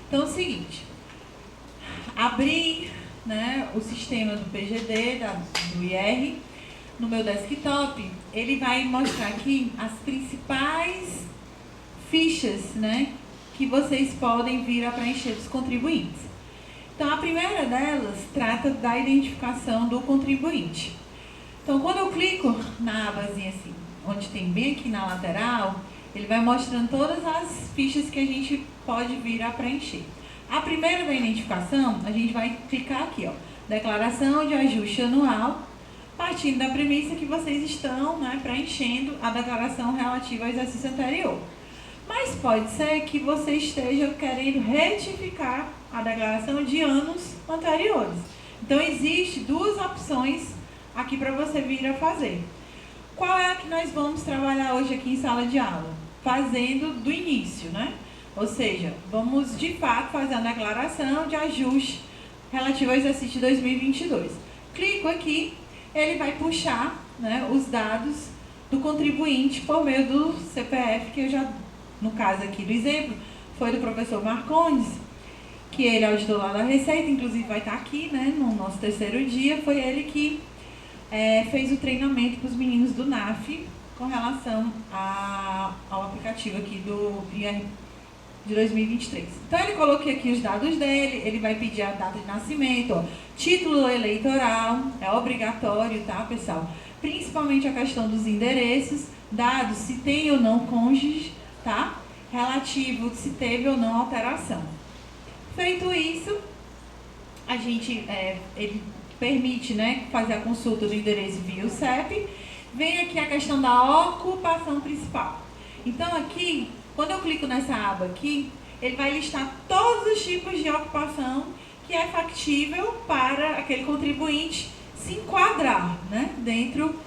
Então é o seguinte, abri, né, o sistema do PGD, do IR, no meu desktop, ele vai mostrar aqui as principais fichas, né, que vocês podem vir a preencher dos contribuintes. Então a primeira delas trata da identificação do contribuinte. Então, quando eu clico na abazinha assim, onde tem bem aqui na lateral, ele vai mostrando todas as fichas que a gente pode vir a preencher. A primeira da identificação, a gente vai clicar aqui, ó, declaração de ajuste anual, partindo da premissa que vocês estão, né, preenchendo a declaração relativa ao exercício anterior. Mas pode ser que você esteja querendo retificar a declaração de anos anteriores. Então, existem duas opções aqui para você vir a fazer. Qual é a que nós vamos trabalhar hoje aqui em sala de aula? Fazendo do início, né? Ou seja, vamos de fato fazer a declaração de ajuste relativo ao exercício de 2022. Clico aqui, ele vai puxar, né, os dados do contribuinte por meio do CPF, que eu já, no caso aqui do exemplo, foi do professor Marcondes, que ele é auditor lá da Receita, inclusive vai estar aqui, né, no nosso terceiro dia, foi ele que fez o treinamento para os meninos do NAF com relação ao aplicativo aqui do IR de 2023. Então, ele coloquei aqui os dados dele, ele vai pedir a data de nascimento, ó, título eleitoral, é obrigatório, tá, pessoal? Principalmente a questão dos endereços, dados se tem ou não cônjuge, tá? Relativo se teve ou não alteração. Feito isso, a gente, ele permite, né, fazer a consulta do endereço via o CEP. Vem aqui a questão da ocupação principal. Então aqui, quando eu clico nessa aba aqui, ele vai listar todos os tipos de ocupação que é factível para aquele contribuinte se enquadrar, né, dentro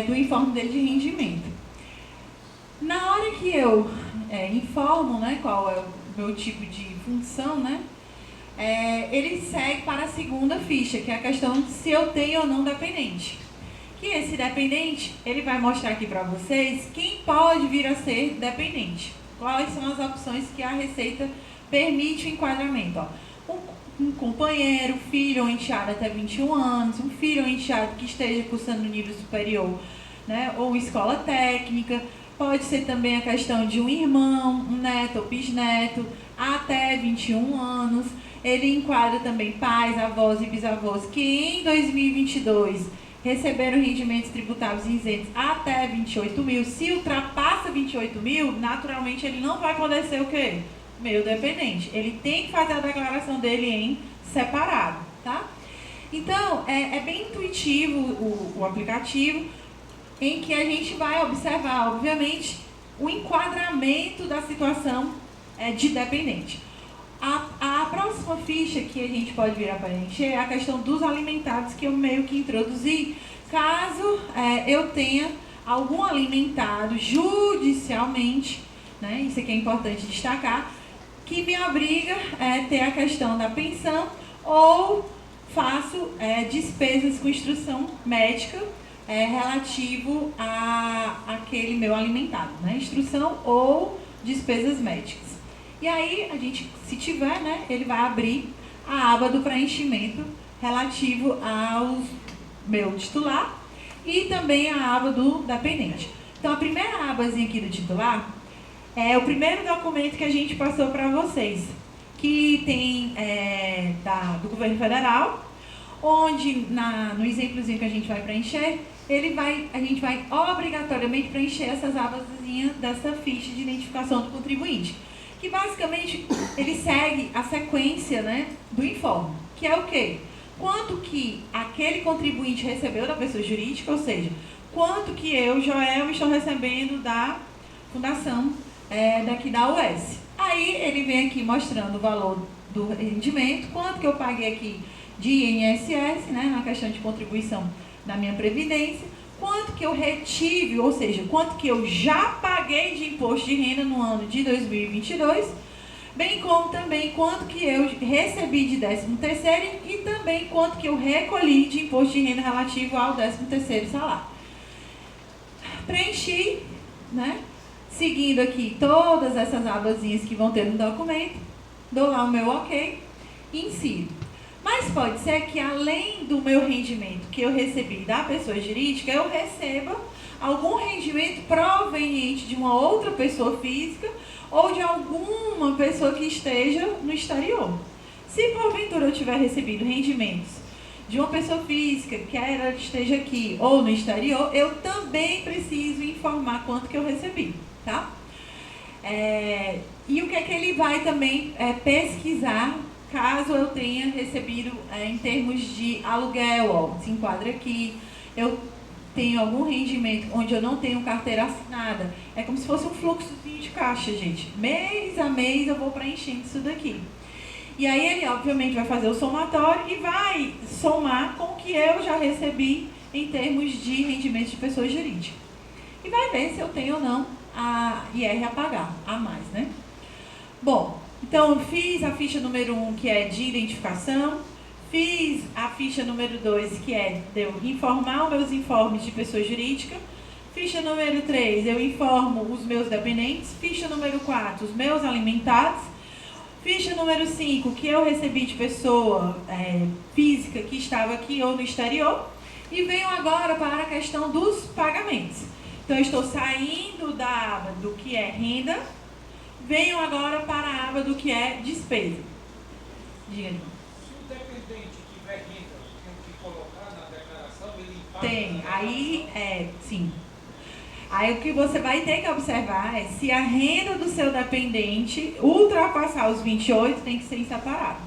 do informe dele de rendimento. Na hora que eu informo, né, qual é o meu tipo de função, né, ele segue para a segunda ficha, que é a questão de se eu tenho ou não dependente. Que esse dependente, ele vai mostrar aqui para vocês quem pode vir a ser dependente. Quais são as opções que a Receita permite o enquadramento. Ó. Um companheiro, filho ou enteado até 21 anos, um filho ou enteado que esteja cursando no nível superior, né, ou escola técnica. Pode ser também a questão de um irmão, um neto ou bisneto, até 21 anos. Ele enquadra também pais, avós e bisavós que em 2022 receberam rendimentos tributáveis isentos até 28 mil. Se ultrapassa 28 mil, naturalmente ele não vai poder ser o quê? Meio dependente. Ele tem que fazer a declaração dele em separado, tá? Então, é bem intuitivo o aplicativo, em que a gente vai observar, obviamente, o enquadramento da situação de dependente. A próxima ficha que a gente pode vir a preencher é a questão dos alimentados, que eu meio que introduzi. Caso eu tenha algum alimentado judicialmente, né? Isso aqui é importante destacar, que me obriga a ter a questão da pensão ou faço despesas com instrução médica relativo a aquele meu alimentado, né? Instrução ou despesas médicas. E aí, a gente, se tiver, né, ele vai abrir a aba do preenchimento relativo ao meu titular e também a aba do dependente. Então, a primeira abazinha aqui do titular é o primeiro documento que a gente passou para vocês, que tem do governo federal, onde no exemplozinho que a gente vai preencher, a gente vai obrigatoriamente preencher essas abazinhas dessa ficha de identificação do contribuinte, que basicamente ele segue a sequência, né, do informe, que é o quê? Quanto que aquele contribuinte recebeu da pessoa jurídica, ou seja, quanto que eu, Joel, estou recebendo da fundação daqui da UES. Aí ele vem aqui mostrando o valor do rendimento, quanto que eu paguei aqui de INSS, né, na questão de contribuição da minha previdência, quanto que eu retive, ou seja, quanto que eu já paguei de imposto de renda no ano de 2022, bem como também quanto que eu recebi de 13º e também quanto que eu recolhi de imposto de renda relativo ao 13º salário. Preenchi, né? Seguindo aqui todas essas abazinhas que vão ter no documento, dou lá o meu ok e insiro. Mas pode ser que além do meu rendimento que eu recebi da pessoa jurídica, eu receba algum rendimento proveniente de uma outra pessoa física ou de alguma pessoa que esteja no exterior. Se porventura eu tiver recebido rendimentos de uma pessoa física, quer ela esteja aqui ou no exterior, eu também preciso informar quanto que eu recebi, tá? E o que é que ele vai também pesquisar caso eu tenha recebido em termos de aluguel, ó, se enquadra aqui, eu tenho algum rendimento onde eu não tenho carteira assinada, é como se fosse um fluxozinho de caixa, gente. Mês a mês eu vou preenchendo isso daqui. E aí ele, obviamente, vai fazer o somatório e vai somar com o que eu já recebi em termos de rendimento de pessoa jurídica. E vai ver se eu tenho ou não a IR a pagar, a mais, né? Bom, então fiz a ficha número 1, que é de identificação, fiz a ficha número 2, que é de eu informar os meus informes de pessoa jurídica, ficha número 3, eu informo os meus dependentes, ficha número 4, os meus alimentados, ficha número 5, que eu recebi de pessoa física que estava aqui ou no exterior, e venho agora para a questão dos pagamentos. Então, eu estou saindo da aba do que é renda, venho agora para a aba do que é despesa. Diga, irmão. Se o dependente tiver renda, tem que colocar na declaração, ele paga. Tem, aí sim. Aí o que você vai ter que observar é se a renda do seu dependente ultrapassar os 28, tem que ser separado.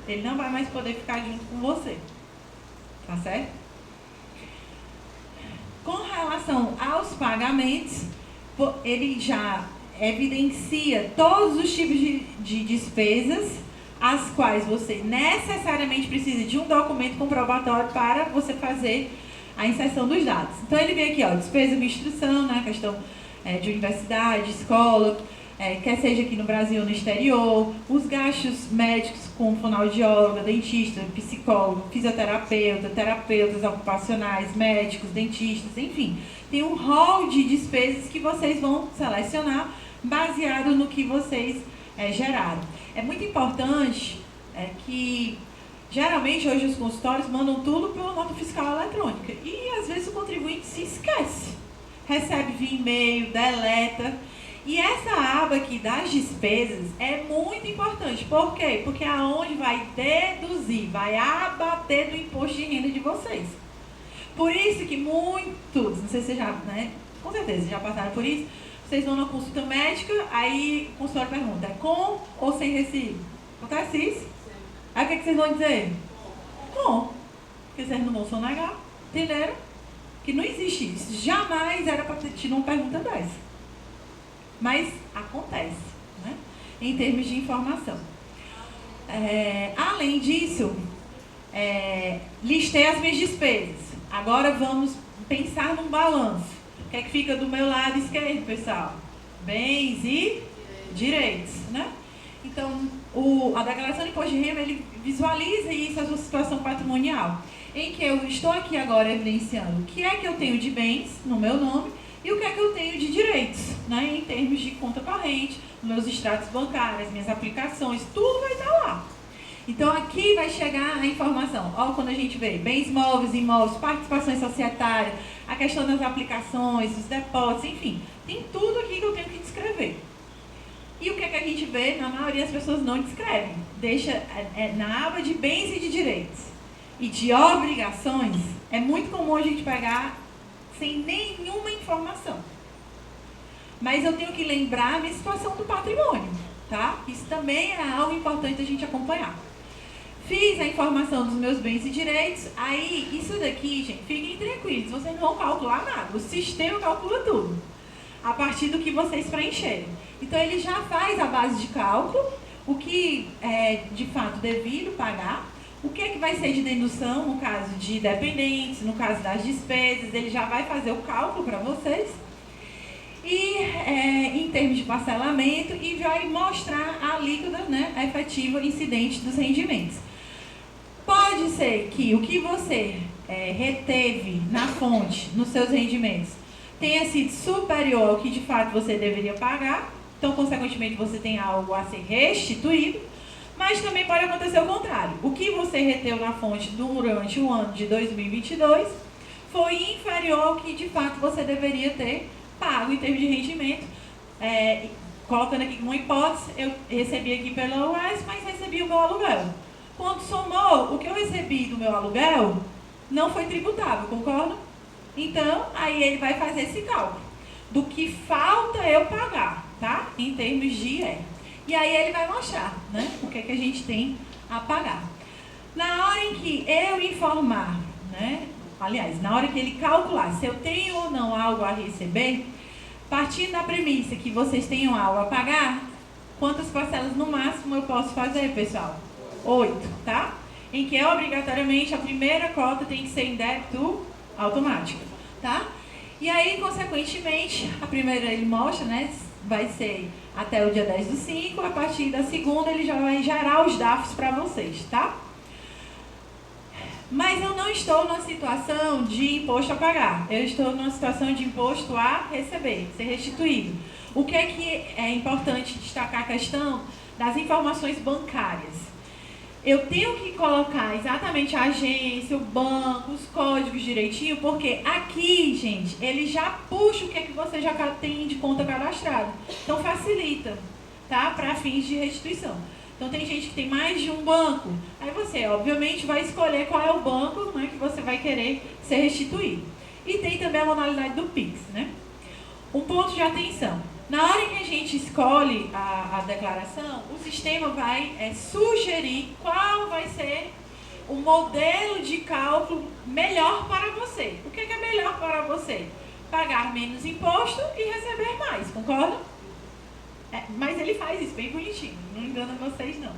Ele não vai mais poder ficar junto com você. Tá certo? Com relação aos pagamentos, ele já evidencia todos os tipos de despesas, as quais você necessariamente precisa de um documento comprobatório para você fazer a inserção dos dados. Então ele vem aqui, ó, despesa de instrução, né, questão de universidade, escola, quer seja aqui no Brasil ou no exterior, os gastos médicos com fonoaudióloga, dentista, psicólogo, fisioterapeuta, terapeutas ocupacionais, médicos, dentistas, enfim. Tem um rol de despesas que vocês vão selecionar baseado no que vocês geraram. É muito importante que, geralmente, hoje os consultórios mandam tudo pela nota fiscal eletrônica. E, às vezes, o contribuinte se esquece. Recebe via e-mail, deleta. E essa aba aqui das despesas é muito importante. Por quê? Porque é onde vai deduzir, vai abater do imposto de renda de vocês. Por isso que muitos, não sei se vocês já, né? Com certeza, já passaram por isso. Vocês vão na consulta médica, aí o consultório pergunta, é com ou sem recibo? Acontece isso? Sim. Aí o que vocês vão dizer? Com. Porque vocês não vão sonegar. Entenderam? Que não existe isso. Jamais era para ter tido uma pergunta dessa. Mas acontece, né? Em termos de informação. Além disso, listei as minhas despesas. Agora vamos pensar num balanço. O que é que fica do meu lado esquerdo, pessoal? bens e direitos, né? Então, a declaração de imposto de renda, ele visualiza isso, a sua situação patrimonial, em que eu estou aqui agora evidenciando o que é que eu tenho de bens no meu nome e o que é que eu tenho de direitos, né? Em termos de conta corrente, meus extratos bancários, minhas aplicações, tudo vai estar lá. Então, aqui vai chegar a informação. Ó, quando a gente vê bens móveis, imóveis, participações societárias, a questão das aplicações, os depósitos, enfim, tem tudo aqui que eu tenho que descrever. E o que é que a gente vê? Na maioria das pessoas não descrevem. Deixa na aba de bens e de direitos. E de obrigações, é muito comum a gente pegar sem nenhuma informação. Mas eu tenho que lembrar a minha situação do patrimônio, tá? Isso também é algo importante a gente acompanhar. Fiz a informação dos meus bens e direitos, aí isso daqui, gente, fiquem tranquilos, vocês não vão calcular nada, o sistema calcula tudo, a partir do que vocês preencherem. Então ele já faz a base de cálculo, o que é de fato devido pagar, o que é que vai ser de dedução no caso de dependentes, no caso das despesas, ele já vai fazer o cálculo para vocês. E em termos de parcelamento, e vai mostrar a alíquota, né, efetiva incidente dos rendimentos. Pode ser que o que você reteve na fonte, nos seus rendimentos, tenha sido superior ao que de fato você deveria pagar, então, consequentemente, você tem algo a ser restituído, mas também pode acontecer o contrário. O que você reteu na fonte durante o ano de 2022 foi inferior ao que de fato você deveria ter pago em termos de rendimento. Colocando aqui uma hipótese, eu recebi aqui pela UES, mas recebi o meu aluguel. Quando somou, o que eu recebi do meu aluguel não foi tributável, concorda? Então, aí ele vai fazer esse cálculo do que falta eu pagar, tá? Em termos de IR. E aí ele vai mostrar, né, o que é que a gente tem a pagar. Na hora em que eu informar, né, aliás, na hora que ele calcular se eu tenho ou não algo a receber, partindo da premissa que vocês tenham algo a pagar, quantas parcelas no máximo eu posso fazer, pessoal? 8, tá? Em que obrigatoriamente a primeira cota tem que ser em débito automático, tá? E aí, consequentemente, a primeira ele mostra, né, vai ser até o dia 10/5, a partir da segunda ele já vai gerar os DAFs para vocês, tá? Mas eu não estou numa situação de imposto a pagar, eu estou numa situação de imposto a receber, ser restituído. O que é importante destacar a questão das informações bancárias. Eu tenho que colocar exatamente a agência, o banco, os códigos direitinho, porque aqui, gente, ele já puxa o que é que você já tem de conta cadastrada. Então facilita, tá? Para fins de restituição. Então tem gente que tem mais de um banco. Aí você, obviamente, vai escolher qual é o banco, né, que você vai querer ser restituído. E tem também a modalidade do Pix, né? Um ponto de atenção. Na hora que a gente escolhe a declaração, o sistema vai sugerir qual vai ser o modelo de cálculo melhor para você. O que é melhor para você? Pagar menos imposto e receber mais, concorda? Mas ele faz isso bem bonitinho, não engana vocês não.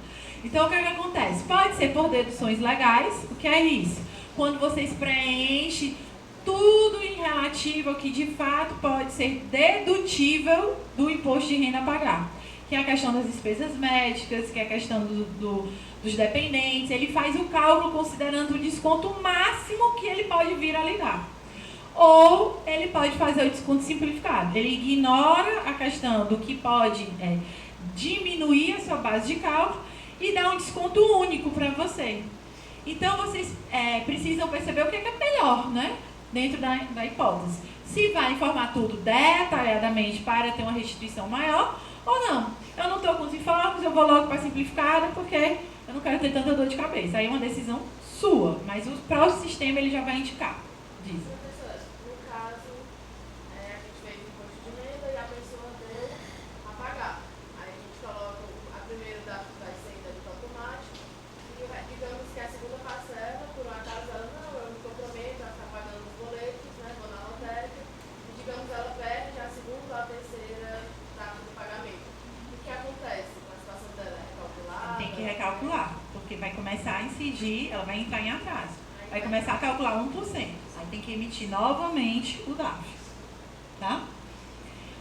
Então o que acontece? Pode ser por deduções legais. O que é isso? Quando vocês preenchem tudo em relativo ao que de fato pode ser dedutível do imposto de renda a pagar, que é a questão das despesas médicas, que é a questão dos dependentes. Ele faz o cálculo considerando o desconto máximo que ele pode vir a lhe dar. Ou ele pode fazer o desconto simplificado. Ele ignora a questão do que pode diminuir a sua base de cálculo e dá um desconto único para você. Então, vocês precisam perceber o que é melhor, né? Dentro da hipótese. Se vai informar tudo detalhadamente para ter uma restituição maior ou não. Eu não estou com os informes, eu vou logo para a simplificada porque eu não quero ter tanta dor de cabeça. Aí é uma decisão sua, mas o próprio sistema ele já vai indicar. Diz. Professora, no caso, a gente fez o imposto de renda e a pessoa deu a pagar. Aí a gente coloca a primeira vai ser em débito automático e digamos que a segunda parcela, por um acaso ela não, eu me comprometo a ficar pagando os boletos, né, vou na lotérica, e digamos ela perde a segunda ou a terceira data do pagamento. O que acontece com a situação dela? É recalcular? Tem que recalcular, porque vai começar a incidir, ela vai entrar em atraso. Vai começar a calcular 1%. Aí tem que emitir novamente o DAF. Tá?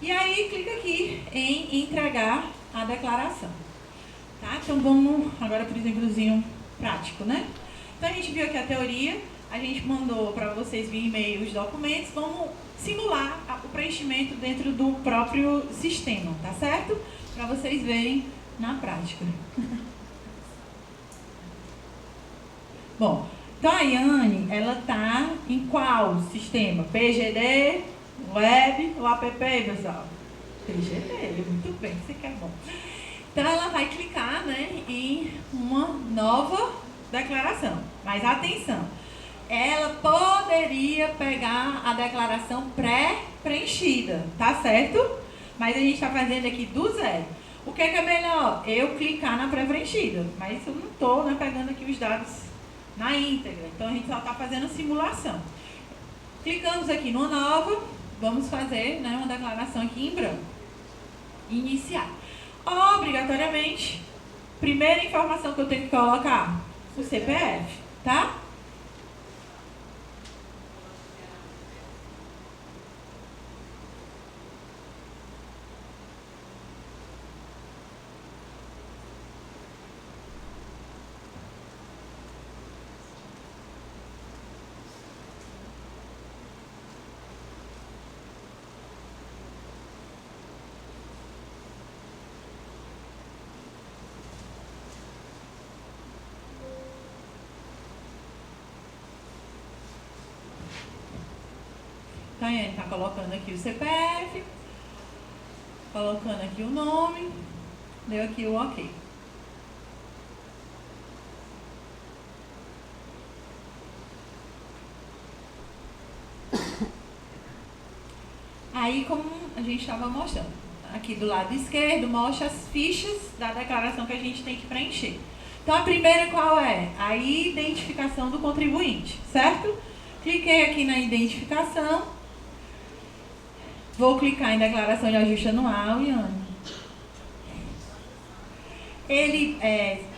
E aí, clica aqui em entregar a declaração. Tá? Então, vamos agora para o exemplozinho prático, né? Então, a gente viu aqui a teoria, a gente mandou para vocês via e-mail os documentos, vamos simular o preenchimento dentro do próprio sistema, tá certo? Para vocês verem na prática. Bom, então a Yane, ela tá em qual sistema? PGD, web ou app, pessoal? PGD, muito bem, isso aqui é bom. Então ela vai clicar, né, em uma nova declaração. Mas atenção, ela poderia pegar a declaração pré-preenchida, tá certo? Mas a gente está fazendo aqui do zero. O que é melhor? Eu clicar na pré-preenchida, mas eu não estou, né, pegando aqui os dados na íntegra. Então a gente só está fazendo simulação. Clicamos aqui no nova, vamos fazer, né, uma declaração aqui em branco. Iniciar. Obrigatoriamente, primeira informação que eu tenho que colocar, o CPF, tá? Então, ele está colocando aqui o CPF, colocando aqui o nome, deu aqui o OK. Aí, como a gente estava mostrando, aqui do lado esquerdo mostra as fichas da declaração que a gente tem que preencher. Então, a primeira qual é? A identificação do contribuinte, certo? Cliquei aqui na identificação. Vou clicar em declaração de ajuste anual, Iane. Ele,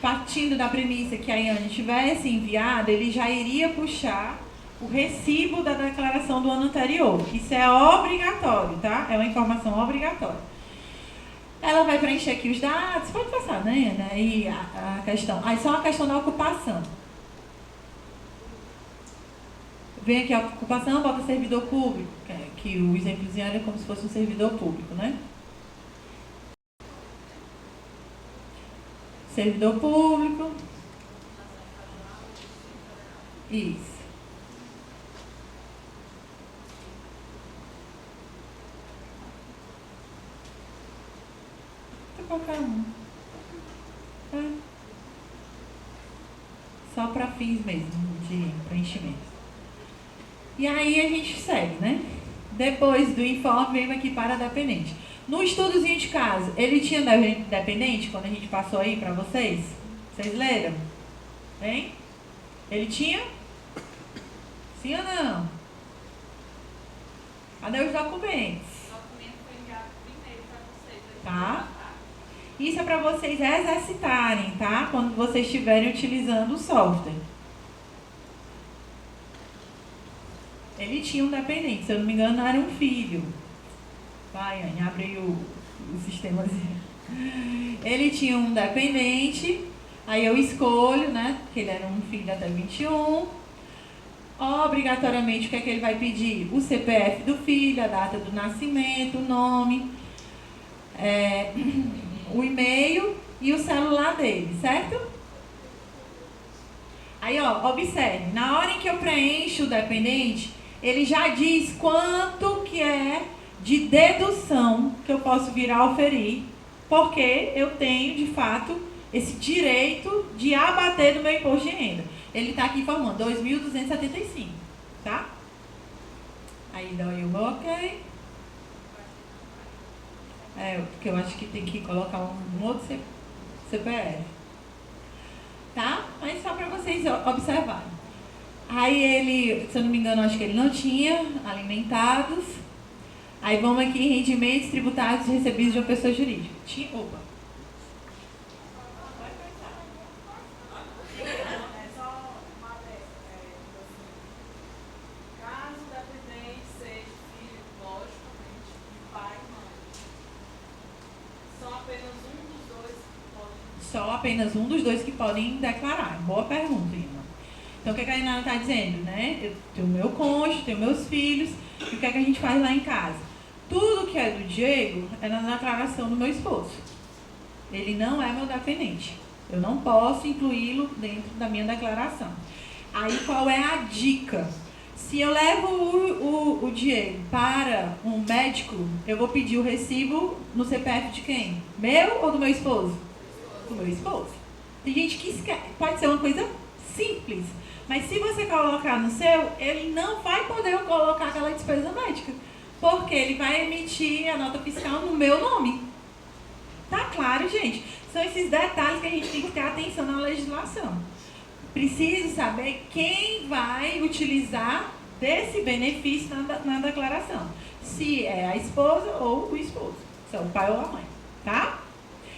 partindo da premissa que a Iane tivesse enviado, ele já iria puxar o recibo da declaração do ano anterior. Isso é obrigatório, tá? É uma informação obrigatória. Ela vai preencher aqui os dados, pode passar, né, Iane? Aí a questão. Aí só a questão da ocupação. Vem aqui a ocupação, bota servidor público, que o exemplozinho era como se fosse um servidor público, né? Servidor público. Isso. Qualquer um. Tá? Só para fins mesmo de preenchimento. E aí a gente segue, né? Depois do informe, vem aqui para dependente. No estudozinho de caso, ele tinha dependente quando a gente passou aí para vocês? Vocês leram? Hein? Ele tinha? Sim ou não? Cadê os documentos? O documento foi enviado primeiro para vocês. Tá? Isso é para vocês exercitarem, tá? Quando vocês estiverem utilizando o software. Ele tinha um dependente, se eu não me engano, era um filho. Vai, Anne, abre aí o sistemazinho. Ele tinha um dependente, aí eu escolho, né? Que ele era um filho até 21. Obrigatoriamente, o que é que ele vai pedir? O CPF do filho, a data do nascimento, o nome, o e-mail e o celular dele, certo? Aí, ó, observe, na hora em que eu preencho o dependente, ele já diz quanto que é de dedução que eu posso vir a oferir, porque eu tenho, de fato, esse direito de abater do meu imposto de renda. Ele está aqui informando 2.275, tá? Aí dá aí o OK. Porque eu acho que tem que colocar um outro CPF. Tá? Mas só para vocês observarem. Aí ele, se eu não me engano, acho que ele não tinha alimentados. Aí vamos aqui em rendimentos tributados recebidos de uma pessoa jurídica. Opa. Caso o dependente seja filho, logicamente, de pai e mãe. só apenas um dos dois que podem declarar. Boa pergunta, Irma. Então, o que a Inara está dizendo, né? Eu tenho meu cônjuge, tenho meus filhos, e o que a gente faz lá em casa? Tudo que é do Diego é na declaração do meu esposo. Ele não é meu dependente. Eu não posso incluí-lo dentro da minha declaração. Aí, qual é a dica? Se eu levo o Diego para um médico, eu vou pedir o recibo no CPF de quem? Meu ou do meu esposo? Do meu esposo. Tem gente que esquece. Pode ser uma coisa simples, mas se você colocar no seu, ele não vai poder colocar aquela despesa médica, porque ele vai emitir a nota fiscal no meu nome. Tá claro, gente? São esses detalhes que a gente tem que ter atenção na legislação. Preciso saber quem vai utilizar desse benefício na declaração. Se é a esposa ou o esposo. Se é o pai ou a mãe, tá?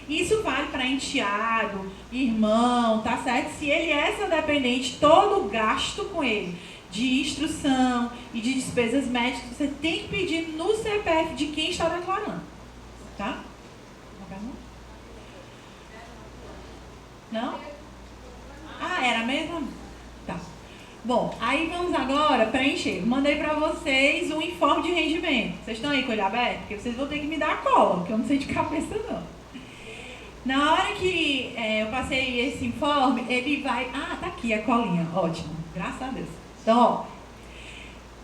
Isso vale para enteado, irmão, tá certo? Se ele é seu dependente, todo o gasto com ele de instrução e de despesas médicas, você tem que pedir no CPF de quem está declarando, tá? Uma pergunta? Não? Ah, era a mesma? Tá. Bom, aí vamos agora preencher. Mandei para vocês um informe de rendimento. Vocês estão aí com o olho aberto? Porque vocês vão ter que me dar a cola, porque eu não sei de cabeça não. Na hora que eu passei esse informe, ele vai... Ah, tá aqui a colinha. Ótimo. Graças a Deus. Então, ó.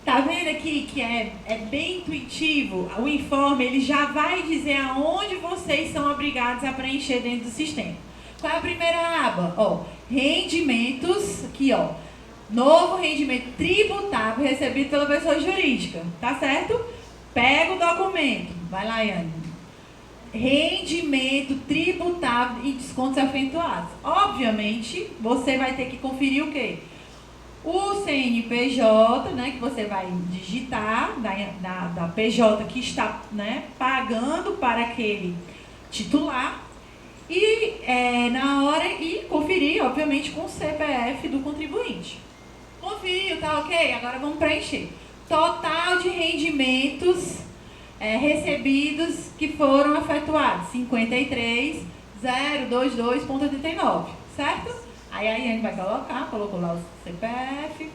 Tá vendo aqui que é bem intuitivo? O informe, ele já vai dizer aonde vocês são obrigados a preencher dentro do sistema. Qual é a primeira aba? Ó, rendimentos, aqui ó, novo rendimento tributável recebido pela pessoa jurídica, tá certo? Pega o documento, vai lá, Yane. Rendimento tributável e descontos efetuados. Obviamente, você vai ter que conferir o quê? O CNPJ, né, que você vai digitar, da PJ que está, né, pagando para aquele titular. E na hora, e conferir, obviamente, com o CPF do contribuinte. Conferiu, tá ok? Agora vamos preencher. Total de rendimentos recebidos que foram efetuados, 53.022.89, certo? Aí a Iane vai colocar, colocou lá o CPF,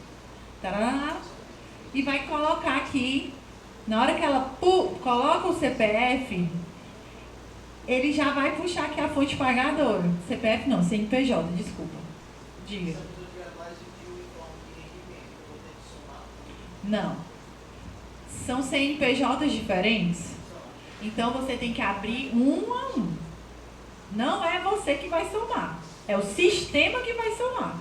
tarará, e vai colocar aqui, na hora que ela coloca o CPF, ele já vai puxar aqui a fonte pagadora. CPF não, CNPJ, desculpa. Diga. Não. São CNPJs diferentes. Então você tem que abrir um a um. Não é você que vai somar. É o sistema que vai somar.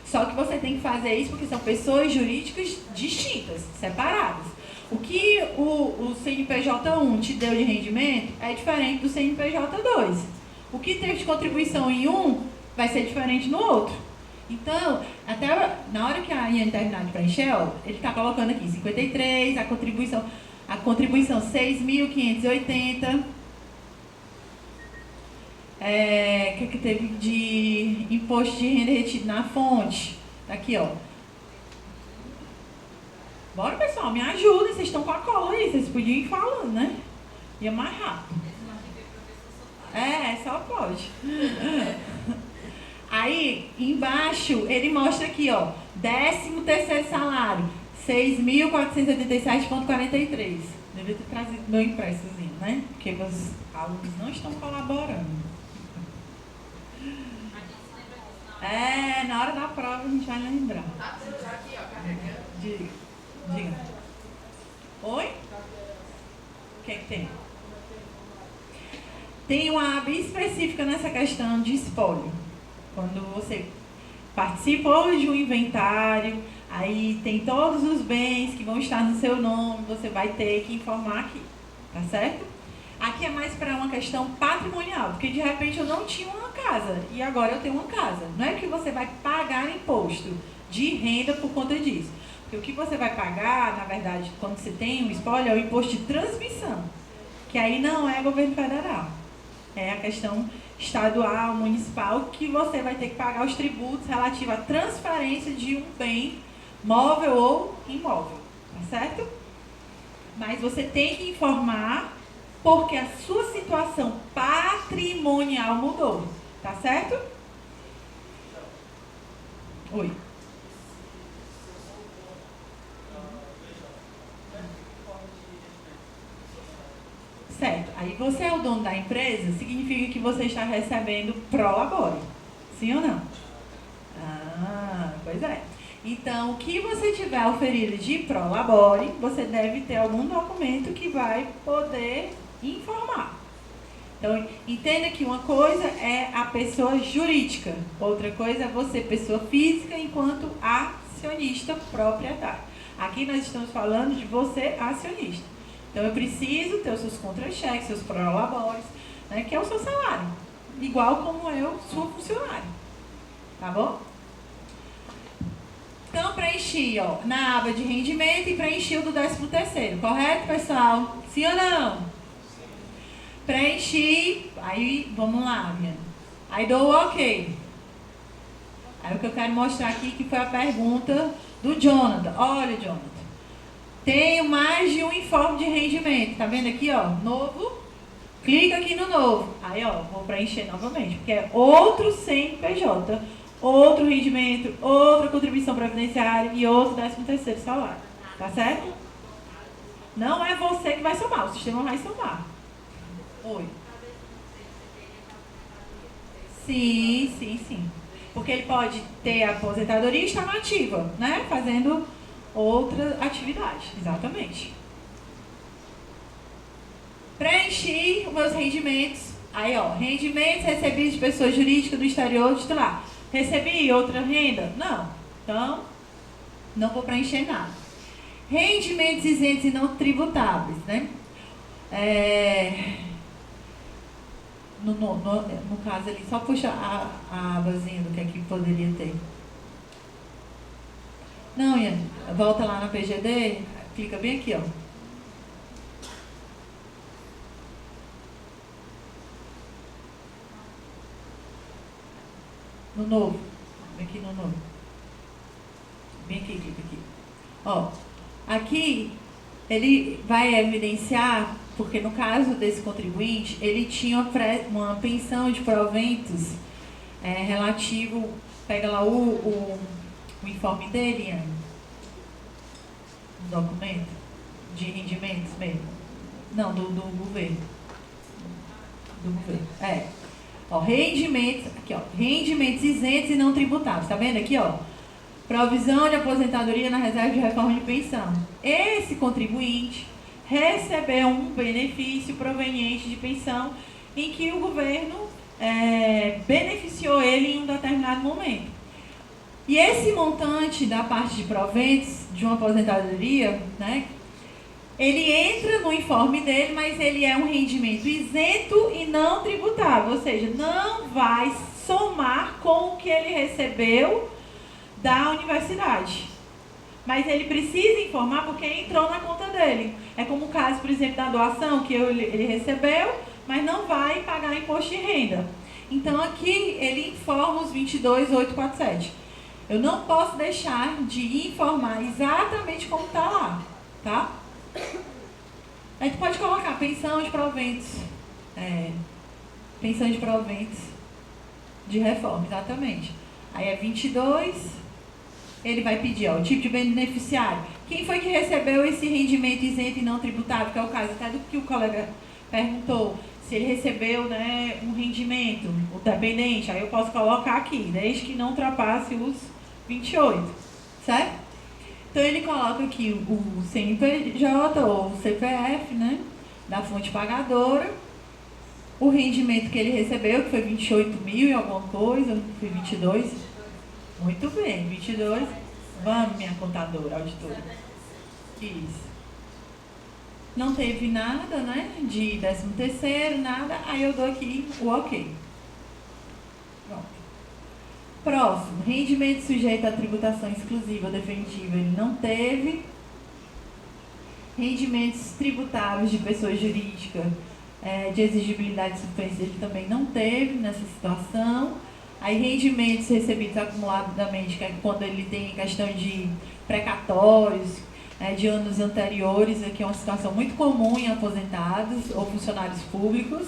Só que você tem que fazer isso porque são pessoas jurídicas distintas, separadas. O que o CNPJ 1 te deu de rendimento é diferente do CNPJ 2. O que teve de contribuição em um vai ser diferente no outro. Então, até na hora que a Iane terminar de preencher, ó, ele está colocando aqui 53, a contribuição 6.580. O que teve de imposto de renda retido na fonte? Tá aqui, ó. Bora, pessoal, me ajudem, vocês estão com a cola aí, vocês podiam ir falando, né? Ia mais rápido. Só pode. Aí, embaixo, ele mostra aqui, ó, 13º salário, 6.487,43. Devia ter trazido meu impressozinho, né? Porque os alunos não estão colaborando. Na hora da prova a gente vai lembrar. Tá tudo já aqui, ó, carregando. Diga. Oi? O que tem? Tem uma aba específica nessa questão de espólio. Quando você participou de um inventário, aí tem todos os bens que vão estar no seu nome, você vai ter que informar aqui, tá certo? Aqui é mais para uma questão patrimonial, porque de repente eu não tinha uma casa e agora eu tenho uma casa. Não é que você vai pagar imposto de renda por conta disso. Porque o que você vai pagar, na verdade, quando você tem um espólio, é o imposto de transmissão, que aí não é governo federal. É a questão estadual, municipal, que você vai ter que pagar os tributos relativos à transferência de um bem móvel ou imóvel, tá certo? Mas você tem que informar porque a sua situação patrimonial mudou. Tá certo? Oi. Certo. Aí você é o dono da empresa, significa que você está recebendo pro labore. Sim ou não? Ah, pois é. Então, o que você tiver oferido de pro labore, você deve ter algum documento que vai poder informar. Então, entenda que uma coisa é a pessoa jurídica, outra coisa é você, pessoa física, enquanto acionista proprietário. Aqui nós estamos falando de você, acionista. Então, eu preciso ter os seus contra-cheques, seus prolabores, né, que é o seu salário. Igual como eu sou funcionário. Tá bom? Então, preenchi, ó, na aba de rendimento e preenchi o do 13º. Correto, pessoal? Sim ou não? Preenchi. Aí, vamos lá, minha. Aí dou o ok. Aí o que eu quero mostrar aqui que foi a pergunta do Jonathan. Olha, Jonathan. Tenho mais de um informe de rendimento. Tá vendo aqui, ó? Novo. Clica aqui no novo. Aí, ó, vou preencher novamente. Porque é outro CNPJ, outro rendimento, outra contribuição previdenciária e outro 13º salário. Tá certo? Não é você que vai somar. O sistema vai somar. Oi. Sim, sim, sim. Porque ele pode ter a aposentadoria e estar na ativa, né? Fazendo outra atividade, exatamente. Preenchi os meus rendimentos. Aí, ó, rendimentos recebidos de pessoa jurídica do exterior titular. Recebi outra renda? Não. Então, não vou preencher nada. Rendimentos isentos e não tributáveis, né? No caso ali, só puxa a abazinha do que aqui poderia ter. Não, Ian, volta lá na PGD, clica bem aqui, ó. No novo. Vem aqui no novo. Vem aqui, clica aqui. Ó, aqui ele vai evidenciar, porque no caso desse contribuinte, ele tinha uma pensão de proventos relativo, pega lá o informe dele, Ian, um documento de rendimentos mesmo. Não, do governo. Do governo, Ó, rendimentos, aqui ó, rendimentos isentos e não tributáveis, tá vendo aqui ó? Provisão de aposentadoria na reserva de reforma de pensão. Esse contribuinte recebeu um benefício proveniente de pensão em que o governo beneficiou ele em um determinado momento. E esse montante da parte de proventos de uma aposentadoria, né, ele entra no informe dele, mas ele é um rendimento isento e não tributável, ou seja, não vai somar com o que ele recebeu da universidade. Mas ele precisa informar porque entrou na conta dele. É como o caso, por exemplo, da doação, que ele recebeu, mas não vai pagar imposto de renda. Então, aqui ele informa os 22.847. Eu não posso deixar de informar exatamente como está lá, tá? A gente pode colocar pensão de proventos. Pensão de proventos de reforma, exatamente. Aí é 22, ele vai pedir, ó, o tipo de beneficiário. Quem foi que recebeu esse rendimento isento e não tributável, que é o caso até do que o colega perguntou. Se ele recebeu, né, um rendimento, o dependente, aí eu posso colocar aqui, desde que não ultrapasse os 28, certo? Então ele coloca aqui o CNPJ ou o CPF, né, da fonte pagadora, o rendimento que ele recebeu, que foi 28 mil e alguma coisa, foi 22. Muito bem, 22. Vamos, minha contadora, auditora. Isso. Não teve nada, né, de 13º, nada, aí eu dou aqui o ok. Pronto. Próximo, rendimento sujeito à tributação exclusiva ou definitiva, ele não teve. Rendimentos tributáveis de pessoa jurídica de exigibilidade de suspensa, ele também não teve nessa situação. Aí rendimentos recebidos acumuladamente, que é quando ele tem questão de precatórios, de anos anteriores, que é uma situação muito comum em aposentados ou funcionários públicos.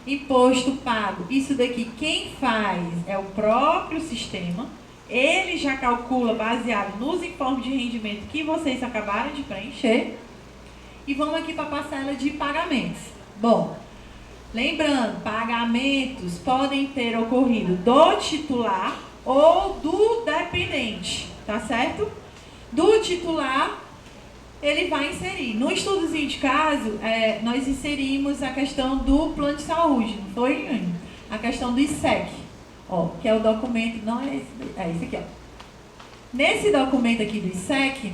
imposto pago. Isso daqui quem faz é o próprio sistema. Ele já calcula baseado nos informes de rendimento que vocês acabaram de preencher. E vamos aqui para a parcela de pagamentos. Bom, lembrando, pagamentos podem ter ocorrido do titular ou do dependente, tá certo? Do titular, ele vai inserir. No estudozinho de caso, nós inserimos a questão do plano de saúde, não foi, Anny? A questão do ISEC, ó, que é o documento, não é esse aqui, ó. Nesse documento aqui do ISEC,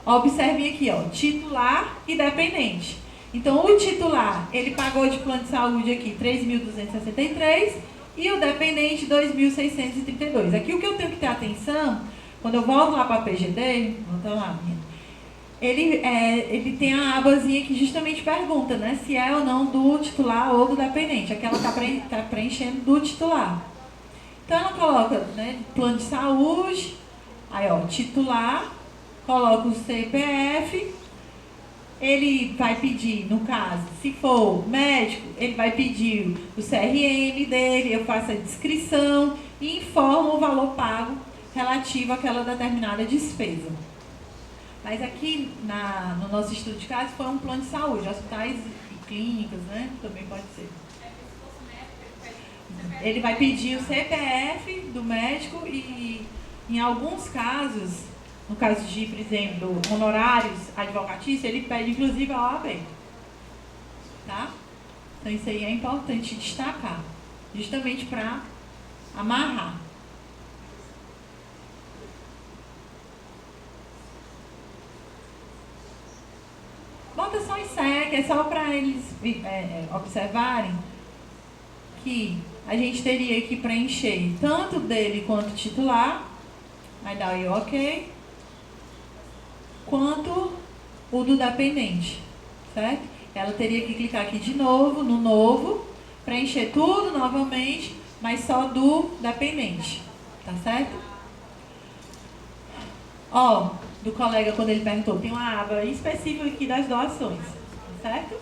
observem aqui, ó, titular e dependente. Então, o titular, ele pagou de plano de saúde aqui 3.263 e o dependente 2.632. Aqui o que eu tenho que ter atenção, quando eu volto lá para a PGD, volta lá, menina, ele tem a abazinha que justamente pergunta, né, se é ou não do titular ou do dependente. Aqui ela está preenchendo do titular. Então, ela coloca, né, plano de saúde, aí, ó, titular, coloca o CPF, ele vai pedir, no caso, se for médico, ele vai pedir o CRM dele, eu faço a descrição e informo o valor pago relativo àquela determinada despesa. Mas aqui, no nosso estudo de caso, foi um plano de saúde, hospitais e clínicas, né? Também pode ser. Ele vai pedir o CPF do médico e, em alguns casos, no caso de, por exemplo, honorários advocatícios, ele pede inclusive a OAB. Tá? Então isso aí é importante destacar, justamente para amarrar. Bota só ISEC, é só para eles observarem que a gente teria que preencher tanto dele quanto titular, aí dá aí ok, quanto o do dependente, certo? Ela teria que clicar aqui de novo, no novo, preencher tudo novamente, mas só do dependente, tá certo? Ó, do colega quando ele perguntou, tem uma aba específica aqui das doações, tá certo?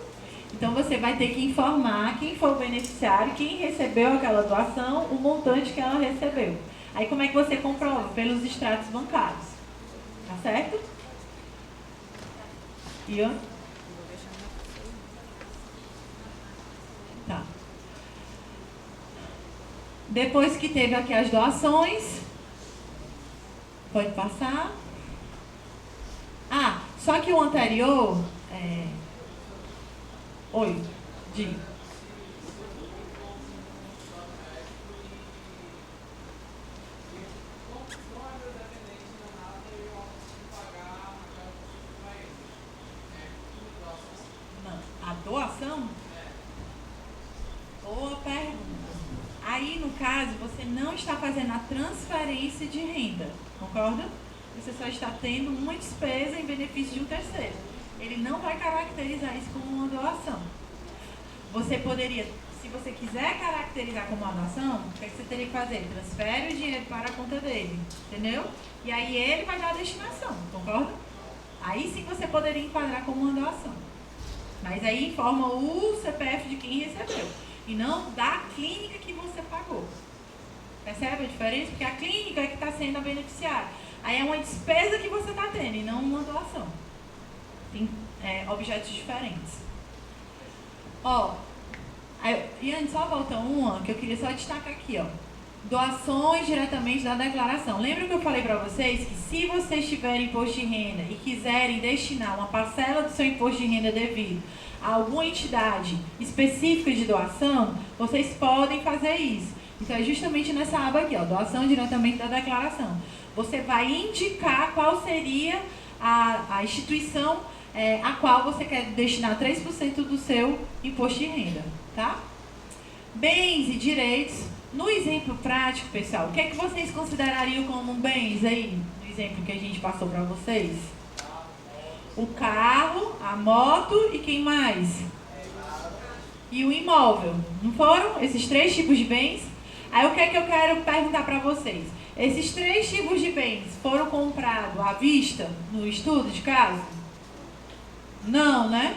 Então você vai ter que informar quem foi o beneficiário, quem recebeu aquela doação, o montante que ela recebeu. Aí como é que você comprova? Pelos extratos bancários, tá certo? Ian? Tá. Depois que teve aqui as doações, pode passar. Ah, só que o anterior... Oi, diga. Não, a doação? Boa pergunta. Aí, no caso, você não está fazendo a transferência de renda, concorda? Você só está tendo uma despesa em benefício de um terceiro. Ele não vai caracterizar isso como uma doação. Você poderia, se você quiser caracterizar como uma doação, o que você teria que fazer? Transfere o dinheiro para a conta dele, entendeu? E aí ele vai dar a destinação, concorda? Aí sim você poderia enquadrar como uma doação. Mas aí informa o CPF de quem recebeu. E não da clínica que você pagou. Percebe a diferença? Porque a clínica é que está sendo a beneficiária. Aí é uma despesa que você está tendo e não uma doação. Tem objetos diferentes. Ó, Iane, só volta uma que eu queria só destacar aqui, ó. Doações diretamente da declaração. Lembra que eu falei para vocês que se vocês tiverem imposto de renda e quiserem destinar uma parcela do seu imposto de renda devido a alguma entidade específica de doação, vocês podem fazer isso. Então é justamente nessa aba aqui, ó, doação diretamente da declaração. Você vai indicar qual seria a instituição a qual você quer destinar 3% do seu imposto de renda, tá? Bens e direitos. No exemplo prático, pessoal, o que é que vocês considerariam como bens aí? No exemplo que a gente passou para vocês? O carro, a moto e quem mais? E o imóvel. Não foram esses 3 tipos de bens? Aí o que é que eu quero perguntar para vocês? Esses 3 tipos de bens foram comprados à vista no estudo de caso? Não, né?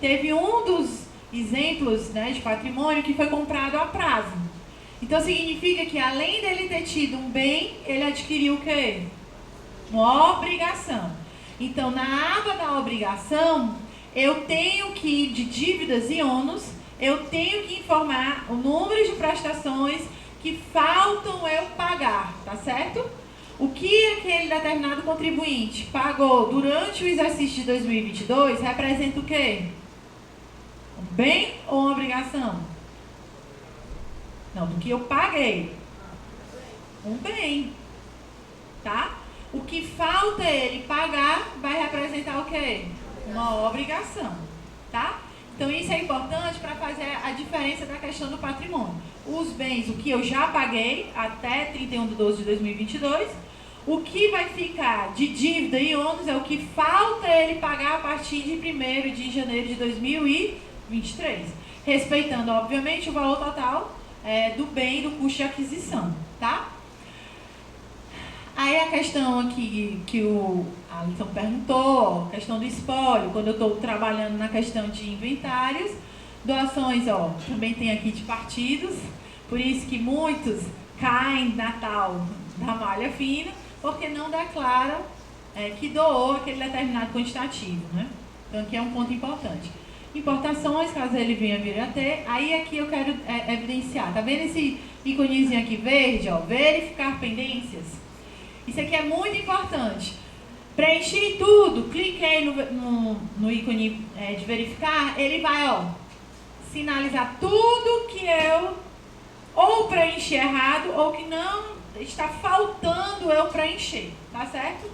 Teve um dos exemplos, né, de patrimônio que foi comprado a prazo. Então significa que além dele ter tido um bem, ele adquiriu o quê? Uma obrigação. Então na aba da obrigação, eu tenho que, de dívidas e ônus, eu tenho que informar o número de prestações que faltam eu pagar, tá certo? O que aquele determinado contribuinte pagou durante o exercício de 2022 representa o quê? Um bem ou uma obrigação? Não, do que eu paguei. Um bem. Tá? O que falta ele pagar vai representar o quê? Uma obrigação. Tá? Então isso é importante para fazer a diferença da questão do patrimônio. Os bens, o que eu já paguei até 31/12/2022, o que vai ficar de dívida e ônus é o que falta ele pagar a partir de 1º de janeiro de 2023, respeitando, obviamente, o valor total do bem, do custo de aquisição, tá? Aí a questão aqui que o Alisson perguntou, a questão do espólio, quando eu estou trabalhando na questão de inventários, doações, também tem aqui de partidos, por isso que muitos caem na tal da malha fina, porque não declara que doou aquele determinado quantitativo, né? Então aqui é um ponto importante. Importações, caso ele venha vir a ter, aí aqui eu quero evidenciar, tá vendo esse íconezinho aqui verde, verificar pendências? Isso aqui é muito importante. Preenchi tudo, cliquei no ícone de verificar, ele vai, sinalizar tudo que eu ou preenchi errado ou que não está faltando eu preencher, tá certo?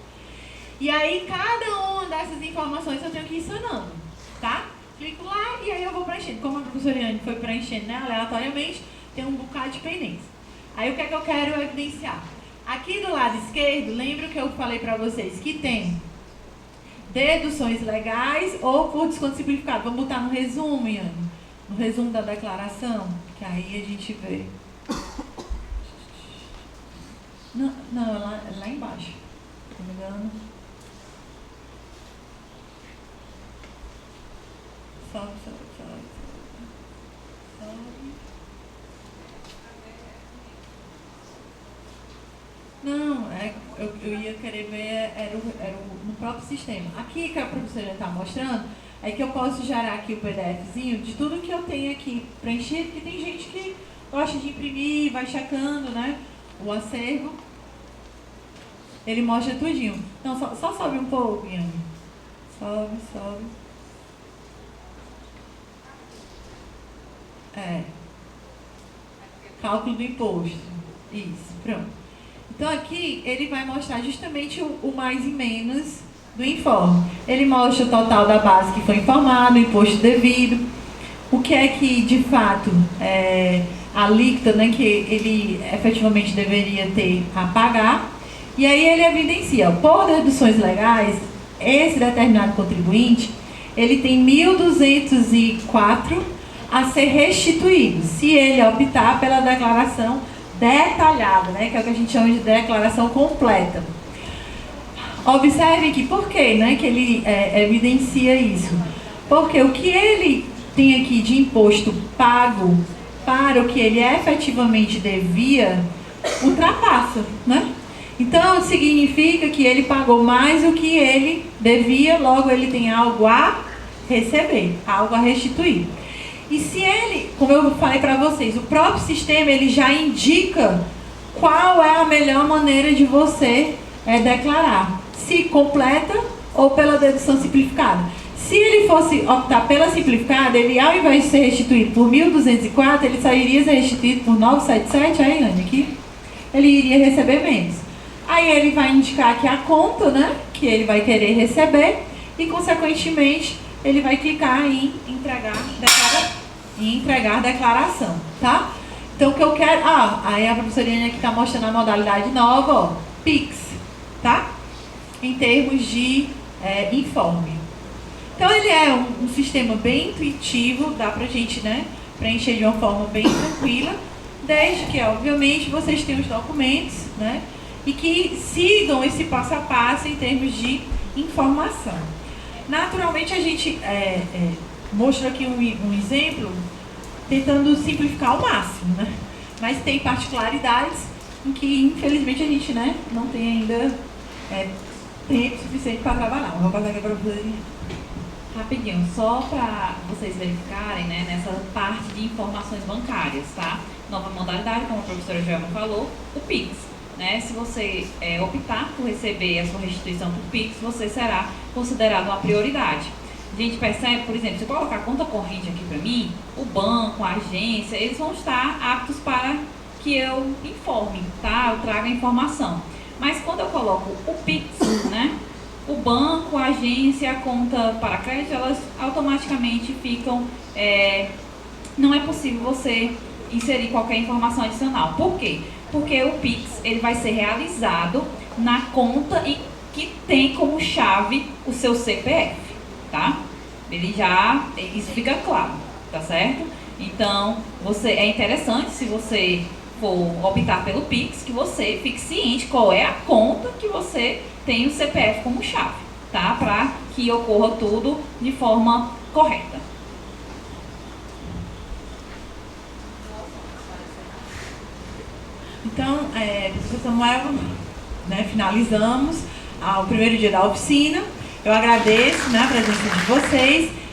E aí, cada uma dessas informações eu tenho que ir sanando, tá? Clico lá e aí eu vou preenchendo. Como a professora Iane foi preenchendo, né, aleatoriamente, tem um bocado de pendência. Aí, o que é que eu quero evidenciar? Aqui do lado esquerdo, lembra que eu falei para vocês que tem deduções legais ou por desconto simplificado. Vamos botar no resumo, Iane, no resumo da declaração, que aí a gente vê. Não, lá embaixo, se não me engano. Sobe. Não, eu ia querer ver, era no próprio sistema. Aqui que a professora está mostrando, é que eu posso gerar aqui o PDFzinho de tudo que eu tenho aqui preenchido, porque tem gente que gosta de imprimir, vai checando, né, o acervo. Ele mostra tudinho. Não, só sobe um pouco, Iane. Sobe. Cálculo do imposto. Isso, pronto. Então aqui ele vai mostrar justamente o mais e menos do informe. Ele mostra o total da base que foi informado, o imposto devido, o que é que de fato a alíquota, né, que ele efetivamente deveria ter a pagar. E aí ele evidencia, por deduções legais, esse determinado contribuinte, ele tem 1.204 a ser restituído, se ele optar pela declaração detalhada, né, que é o que a gente chama de declaração completa. Observe que por quê, né, que ele evidencia isso? Porque o que ele tem aqui de imposto pago para o que ele efetivamente devia, ultrapassa, né? Então, significa que ele pagou mais do que ele devia, logo ele tem algo a receber, algo a restituir. E se ele, como eu falei para vocês, o próprio sistema ele já indica qual é a melhor maneira de você declarar, se completa ou pela dedução simplificada. Se ele fosse optar pela simplificada, ele ao invés de ser restituído por 1.204, ele só iria ser restituído por 977, aí Anne, aqui, ele iria receber menos. Aí ele vai indicar aqui a conta, né, que ele vai querer receber e, consequentemente, ele vai clicar em entregar declaração, tá? Então, o que eu quero... aí a professora Iane aqui está mostrando a modalidade nova, ó, PIX, tá? Em termos de informe. Então, ele é um sistema bem intuitivo, dá pra gente, né, preencher de uma forma bem tranquila, desde que, obviamente, vocês tenham os documentos, né, e que sigam esse passo a passo em termos de informação. Naturalmente, a gente mostro aqui um exemplo, tentando simplificar ao máximo, né? Mas tem particularidades em que, infelizmente, a gente, né, não tem ainda tempo suficiente para trabalhar. Vou passar aqui para vocês. Rapidinho, só para vocês verificarem, né, nessa parte de informações bancárias, tá? Nova modalidade, como a professora Joelma falou, o PIX. Né? Se você optar por receber a sua restituição por PIX, você será considerado uma prioridade. A gente percebe, por exemplo, se eu colocar conta corrente aqui para mim, o banco, a agência, eles vão estar aptos para que eu informe, tá? Eu traga a informação. Mas quando eu coloco o PIX, né? O banco, a agência, a conta para crédito, elas automaticamente ficam... não é possível você inserir qualquer informação adicional. Por quê? Porque o PIX ele vai ser realizado na conta que tem como chave o seu CPF, tá? Isso fica claro, tá certo? Então, é interessante, se você for optar pelo PIX, que você fique ciente qual é a conta que você tem o CPF como chave, tá? Para que ocorra tudo de forma correta. Então, professor Samuel, né, finalizamos o primeiro dia da oficina. Eu agradeço, né, a presença de vocês